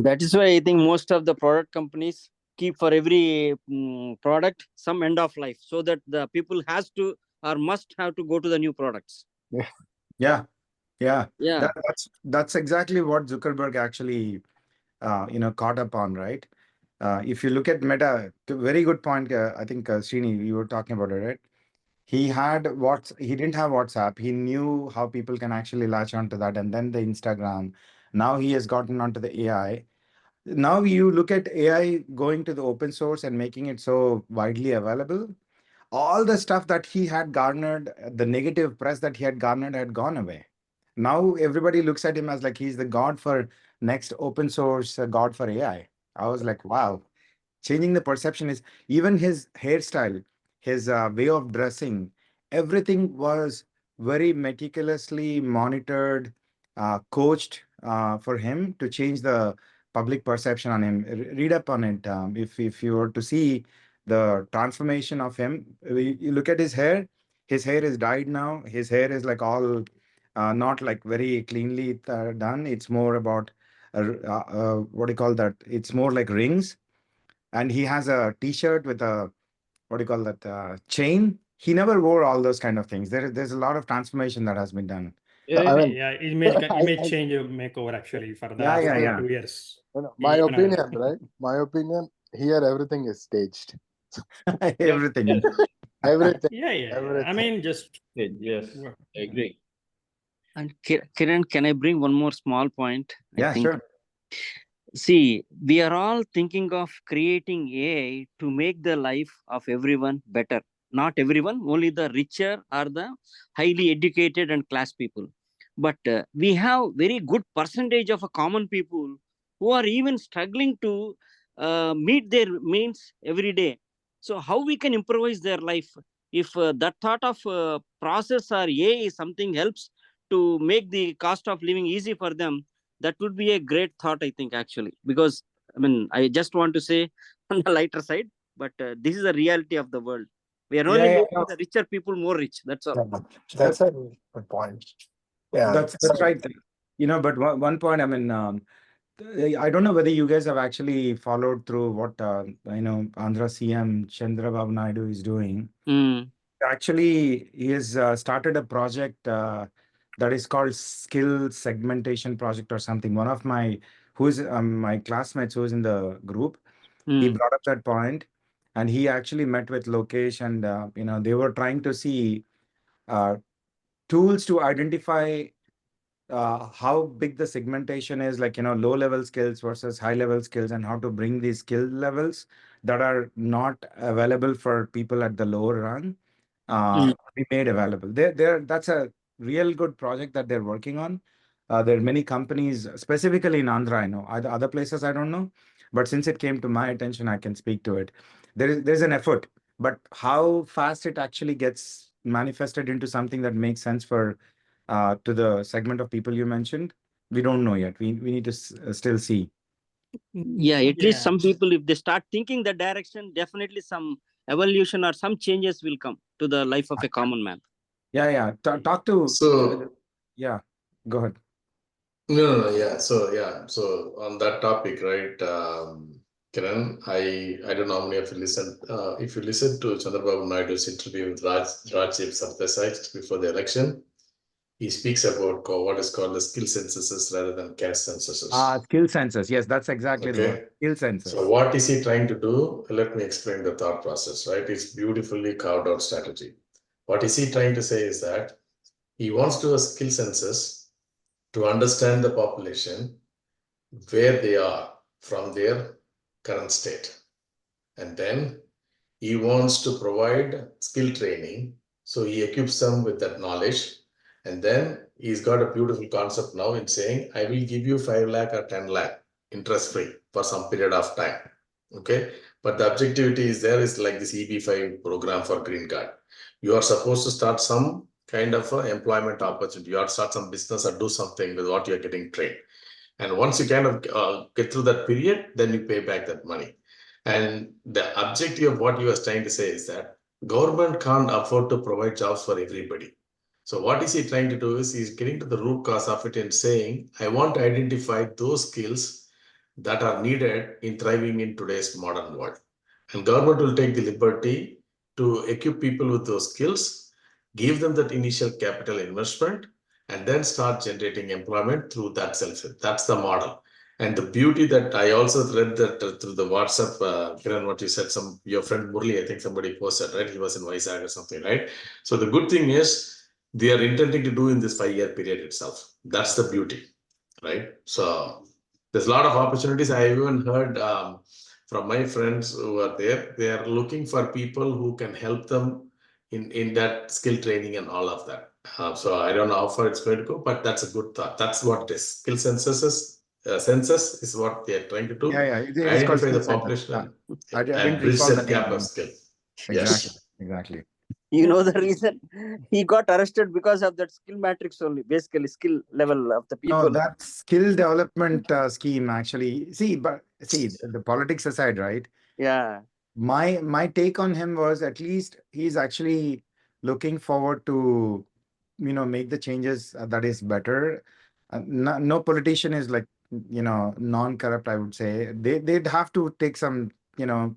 that is why I think most of the product companies keep for every product some end of life, so that the people has to or must have to go to the new products. Yeah. Yeah. Yeah. That's exactly what Zuckerberg actually caught up on, right? If you look at Meta, very good point. I think Srini, you were talking about it, right? He didn't have WhatsApp. He knew how people can actually latch onto that, and then the Instagram. Now he has gotten onto the AI. Now you look at AI going to the open source and making it so widely available. All the stuff that he had garnered, the negative press that he had garnered, had gone away. Now everybody looks at him as like he's the god for next open source, god for AI. I was like, wow, changing the perception. Is even his hairstyle, his way of dressing, everything was very meticulously monitored, coached for him to change the public perception on him. Read up on it. If you were to see the transformation of him, you look at his hair. His hair is dyed now. His hair is like all not like very cleanly done. It's more about what do you call that? It's more like rings, and he has a t-shirt with a, what do you call that, chain. He never wore all those kind of things. There's a lot of transformation that has been done. I mean, Yeah, image I, change makeover actually for the Yeah, yeah, after yeah. 2 years. my Even opinion, right? My opinion here, everything is staged. Everything. Everything. yeah. I Everything. mean, just Yes, I agree. And Kiran, can I bring one more small point? I Yeah, think, sure. see, we are all thinking of creating AI to make the life of everyone better. Not everyone, only the richer or the highly educated and class people. But we have very good percentage of a common people who are even struggling to meet their means every day. So how we can improvise their life? If that thought of process or AI something helps to make the cost of living easy for them, that would be a great thought, I think, actually. Because I mean, I just want to say on the lighter side, but this is the reality of the world. We are only Yeah, making the richer people more rich, that's all. That's a good point. Yeah. that's right. But one point, I mean, I don't know whether you guys have actually followed through what Andhra CM Chandrababu Naidu is doing. Actually, he has started a project that is called Skill Segmentation Project or something. One of my my classmates who is in the group, he brought up that point, and he actually met with Lokesh, and they were trying to see uh, tools to identify how big the segmentation is, like, low level skills versus high level skills, and how to bring these skill levels that are not available for people at the lower rung be made available. That's a real good project that they're working on. There are many companies, specifically in Andhra, I know. Other places, I don't know. But since it came to my attention, I can speak to it. There's an effort, but how fast it actually gets manifested into something that makes sense for to the segment of people you mentioned, we don't know yet. We need to still see. Yeah, at least some people, if they start thinking that direction, definitely some evolution or some changes will come to the life of a common man. Yeah. Talk to. So Yeah, go ahead. no, yeah. So on that topic, right? Kiran, I don't know how many of you listened. If you listen to Chandrababu Naidu's interview with Rajib Sarfasite before the election, he speaks about what is called the skill censuses rather than caste censuses. Skill census. Yes, that's exactly the word. Skill census. So what is he trying to do? Let me explain the thought process, right? It's beautifully carved out strategy. What is he trying to say is that he wants to do a skill census to understand the population where they are from their current state. And then he wants to provide skill training. So he equips them with that knowledge. And then he's got a beautiful concept now in saying, I will give you 5 lakh or 10 lakh interest free for some period of time. Okay. But the objectivity is there is like this EB5 program for green card. You are supposed to start some kind of employment opportunity. You have to start some business or do something with what you're getting trained. And once you kind of get through that period, then you pay back that money. And the objective of what you are trying to say is that government can't afford to provide jobs for everybody. So what is he trying to do is he's getting to the root cause of it and saying, I want to identify those skills that are needed in thriving in today's modern world. And government will take the liberty to equip people with those skills, give them that initial capital investment, and then start generating employment through that self. That's the model. And the beauty that I also read that through the WhatsApp, Kiran, what you said, your friend Murli, I think somebody posted, right? He was in Vizag or something, right? So the good thing is they are intending to do in this 5-year period itself. That's the beauty, right? So there's a lot of opportunities. I even heard from my friends who are there, they are looking for people who can help them in that skill training and all of that. So I don't know how far it's going to go, but that's a good thought. That's what it is. Skill census is what they are trying to do. It is called Identify the skill population I and didn't bridge recall the that gap name. of skill. Exactly. Yes. Exactly. You know the reason he got arrested because of that skill matrix only, basically skill level of the people. No, that skill development scheme actually. See, the politics aside, right? Yeah. My take on him was at least he's actually looking forward to make the changes that is better. No politician is like non-corrupt. I would say they'd have to take some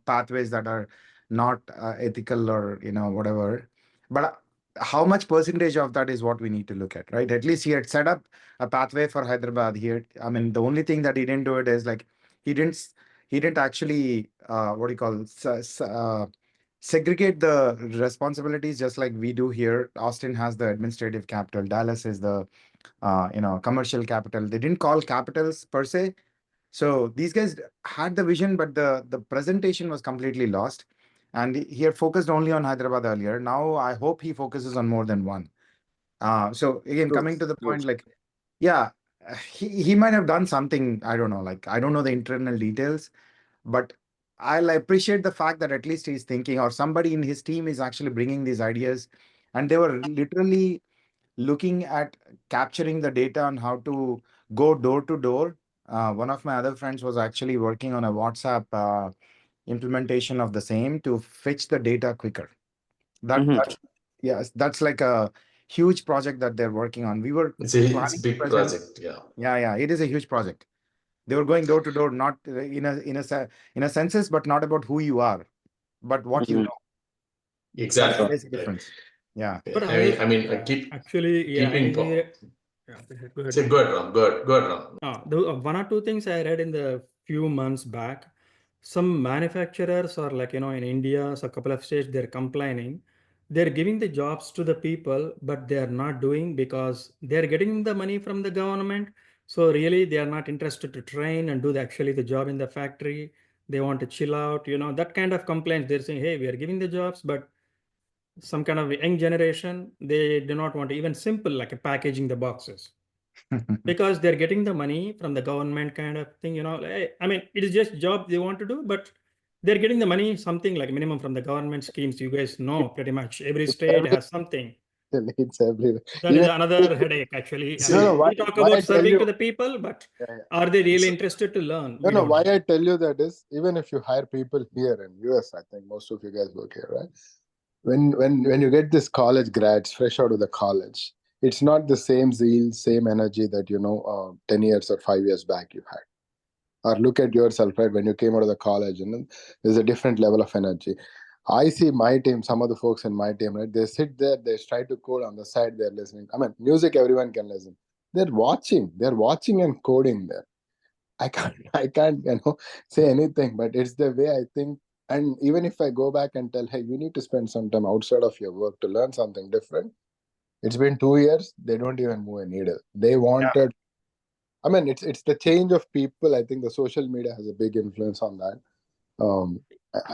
pathways that are not ethical or whatever. But how much percentage of that is what we need to look at, right? At least he had set up a pathway for Hyderabad here. I mean, the only thing that he didn't do it is like he didn't actually what do you call segregate the responsibilities just like we do here. Austin has the administrative capital. Dallas is the commercial capital. They didn't call capitals per se. So these guys had the vision, but the presentation was completely lost. And he had focused only on Hyderabad earlier. Now I hope he focuses on more than one. So again, coming to the point, like, yeah, he might have done something. I don't know. Like, I don't know the internal details, but I'll appreciate the fact that at least he's thinking, or somebody in his team is actually bringing these ideas, and they were literally looking at capturing the data on how to go door to door. One of my other friends was actually working on a WhatsApp implementation of the same to fetch the data quicker. Yes, that's like a huge project that they're working on. We were It's a planning to big present. project. Yeah. Yeah, it is a huge project. They were going door to door, not in a census, but not about who you are, but what you know. Exactly. That's the basic difference. Yeah. But I mean, actually, yeah, keeping. yeah, go ahead. Say, go ahead, Ram. Go ahead, Ram. One or two things I read in the few months back. Some manufacturers or like, in India, so a couple of states, they're complaining. They're giving the jobs to the people, but they're not doing because they're getting the money from the government. So really, they are not interested to train and do actually the job in the factory. They want to chill out, that kind of complaints. They're saying, hey, we are giving the jobs, but some kind of young generation, they do not want to even simple like a packaging the boxes because they're getting the money from the government kind of thing, I mean, it is just job they want to do, but they're getting the money, something like minimum from the government schemes. You guys know pretty much every state has something. It's everywhere. That is another headache, actually. I mean, we talk about serving to the people, but are they really interested to learn? No, why I tell you that is, even if you hire people here in US, I think most of you guys work here, right? When you get this college grads fresh out of the college, it's not the same zeal, same energy that 10 years or 5 years back you had. or look at yourself, right? When you came out of the college, and then there's a different level of energy. I see my team, some of the folks in my team, right? They sit there, they try to code on the side, they're listening. I mean, music, everyone can listen. They're watching and coding there. I can't, say anything, but it's the way I think. And even if I go back and tell, hey, you need to spend some time outside of your work to learn something different. It's been 2 years, they don't even move a needle. They wanted, I mean, it's the change of people. I think the social media has a big influence on that.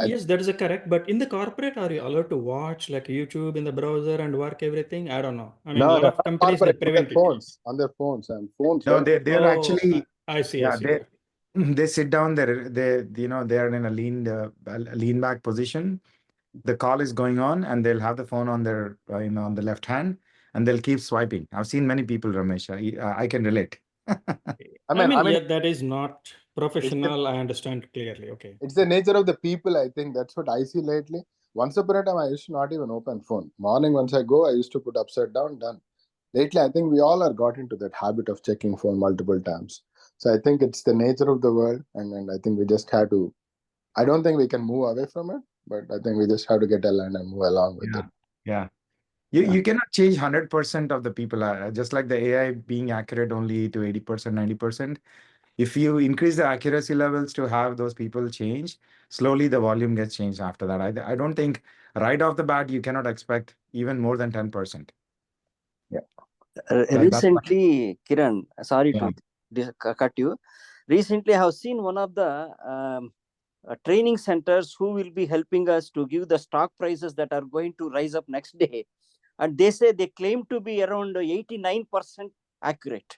Yes, that is correct. But in the corporate, are you allowed to watch like YouTube in the browser and work everything? I don't know. I mean, a No, lot no, of not companies, they corporate, prevent it. on their phones and phones, No, right? they're Oh, actually, I see. yeah, I see. they sit down, they are in a lean back position. The call is going on, and they'll have the phone on their on the left hand, and they'll keep swiping. I've seen many people, Ramesh. I can relate. I mean, yeah, that is not professional. I understand clearly. Okay. It's the nature of the people. I think that's what I see lately. Once upon a time, I used to not even open phone. Morning, once I go, I used to put upside down, done. Lately, I think we all are got into that habit of checking phone multiple times. So I think it's the nature of the world, and I think we just have to. I don't think we can move away from it, but I think we just have to get aligned and move along with it. Yeah. You cannot change 100% of the people. Just like the AI being accurate only to 80%, 90%. If you increase the accuracy levels to have those people change, slowly the volume gets changed after that. I don't think right off the bat you cannot expect even more than 10%. Yeah. Recently, Kiran, sorry Yeah. to cut you. Recently, I have seen one of the training centers who will be helping us to give the stock prices that are going to rise up next day. And they say they claim to be around 89% accurate.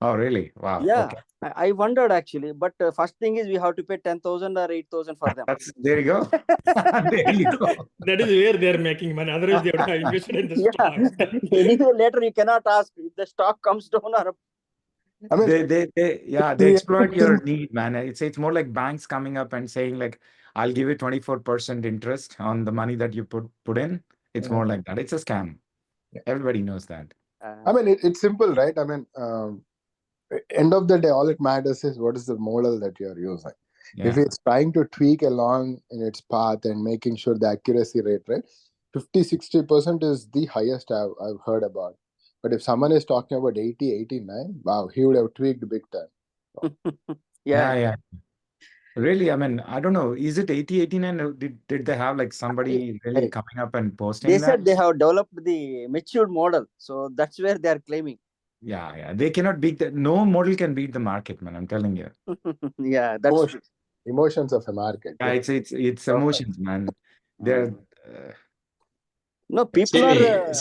Oh, really? Wow. Yeah, Okay. I wondered actually. But first thing is we have to pay 10,000 or 8,000 for them. There you go. There you go. That is where they're making money. Otherwise, they would have invested in the stocks. Anyway, later you cannot ask if the stock comes down or up. I mean, they exploit your need, man. It's more like banks coming up and saying like, I'll give you 24% interest on the money that you put in. It's more like that. It's a scam. Everybody knows that. I mean, it's simple, right? I mean, end of the day, all it matters is what is the model that you're using. Yeah. If it's trying to tweak along in its path and making sure the accuracy rate, right? 50-60% is the highest I've heard about. But if someone is talking about 80-89, wow, he would have tweaked big time. Yeah. Really, I mean, I don't know. Is it 80-89? Did they have like somebody really coming up and posting They that? said they have developed the matured model. So that's where they are claiming. Yeah. They cannot beat that. No model can beat the market, man. I'm telling you. Yeah, that's emotions of a market. Yeah, it's emotions, man. They're no people are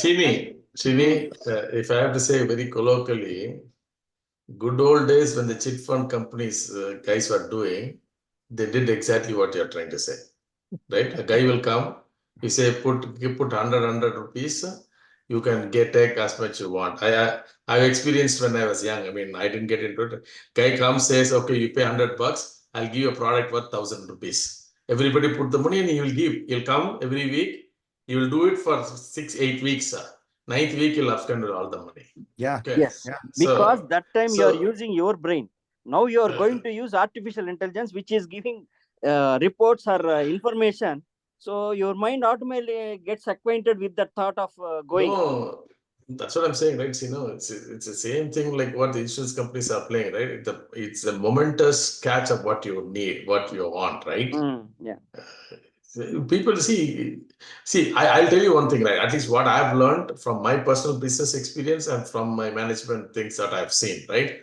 Srini, if I have to say very colloquially, good old days when the chit fund companies guys were doing, they did exactly what you're trying to say, right? A guy will come, you say put 100 rupees, you can take as much you want. I've experienced when I was young. I mean, I didn't get into it. Guy comes, says, okay, you pay $100, I'll give you a product worth 1,000 rupees. Everybody put the money and he will give. He'll come every week. He will do it for 6-8 weeks. Ninth week, he'll abscond with all the money. Yeah. Okay. Yes. Yeah. Because that time you are using your brain. Now you are going to use artificial intelligence, which is giving reports or information. So your mind automatically gets acquainted with the thought of going. No, that's what I'm saying, right? It's the same thing like what the insurance companies are playing, right? It's a momentous catch of what you need, what you want, right? Yeah. People see, I'll tell you one thing, right? At least what I've learned from my personal business experience and from my management things that I've seen, right?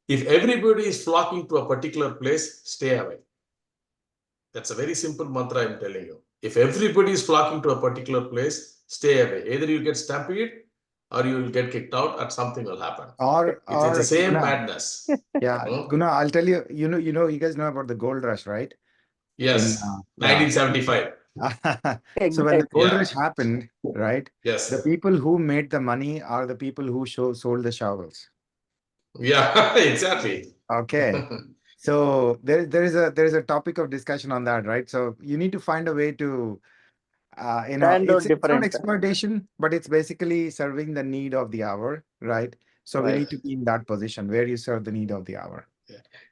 If everybody is flocking to a particular place, stay away. That's a very simple mantra I'm telling you. If everybody is flocking to a particular place, stay away. Either you get stampede or you will get kicked out or something will happen. It's the same madness. Yeah, Guna, I'll tell you, you guys know about the gold rush, right? Yes, 1975. So when the gold rush happened, right? Yes. The people who made the money are the people who sold the shovels. Yeah, exactly. Okay. So there is a topic of discussion on that, right? So you need to find a way to, it's not exploitation, but it's basically serving the need of the hour, right? So we need to be in that position where you serve the need of the hour.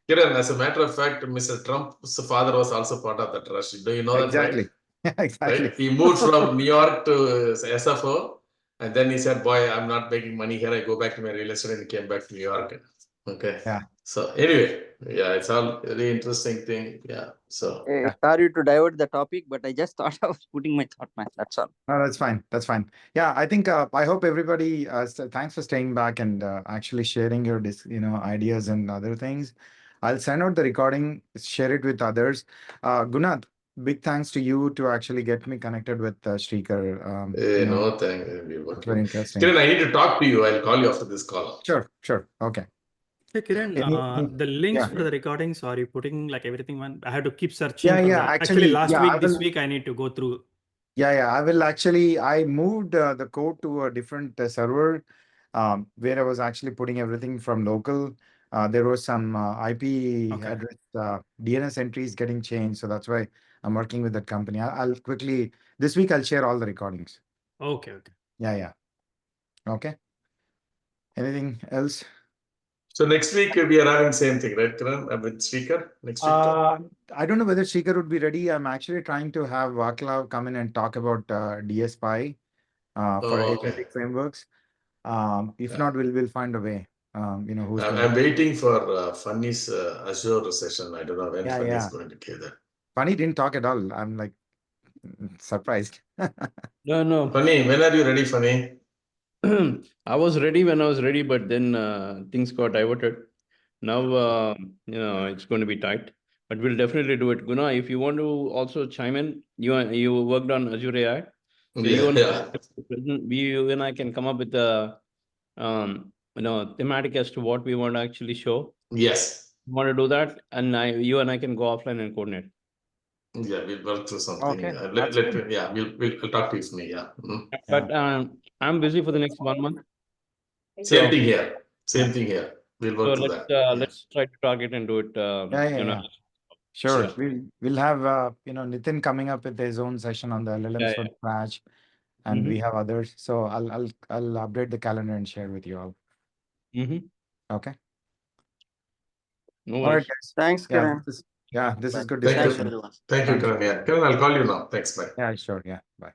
Kiran, as a matter of fact, Mr. Trump's father was also part of that rush. Do you know that, right? Exactly. Right? He moved from New York to SFO, and then he said, "Boy, I'm not making money here. I go back to my real estate," and he came back to New York. Okay. Yeah. So anyway, yeah, it's all very interesting thing. Yeah. So sorry to divert the topic, but I just thought I was putting my thought, man. That's all. No, that's fine. That's fine. Yeah, I think I hope everybody. Thanks for staying back and actually sharing your ideas and other things. I'll send out the recording, share it with others. Gunath, big thanks to you to actually get me connected with Shrikar. no, thank you. It's very interesting. Kiran, I need to talk to you. I'll call you after this call. Sure. Okay. Hey, Kiran, the links for the recordings, are you putting like everything one? I have to keep searching. Yeah. Actually, last week, this week, I need to go through. Yeah. I will actually. I moved the code to a different server where I was actually putting everything from local. There was some IP address DNS entries getting changed, so that's why I'm working with that company. I'll quickly this week I'll share all the recordings. Okay. Yeah. Okay. Anything else? So next week we are having same thing, right, Kiran? With Shrikar next week. I don't know whether Shrikar would be ready. I'm actually trying to have Vaclav come in and talk about DSPy for agentic frameworks. If not, we'll find a way. Who's I'm waiting for Funny's Azure session. I don't know when Funny is going to give that. Funny didn't talk at all. I'm like surprised. No. Funny, when are you ready, Funny? I was ready when I was ready, but then things got diverted. Now, it's going to be tight, but we'll definitely do it. Guna, if you want to also chime in, you worked on Azure AI. So you and I can come up with a thematic as to what we want to actually show. Yes. You want to do that, and you and I can go offline and coordinate. Yeah, we'll work through something. Okay. We'll talk to you, me. Yeah. But I'm busy for the next 1 month. Same thing here. We'll work through that. Let's try to target and do it. Sure. We'll have Nitin coming up with his own session on the LLMs from scratch, and we have others. So I'll update the calendar and share with you all. Okay. No all right, guys. Thanks, Kiran. This is good Thank discussion. you. Thank you, Kiran. Yeah, Kiran, I'll call you now. Thanks. Bye. Yeah, sure. Yeah. Bye.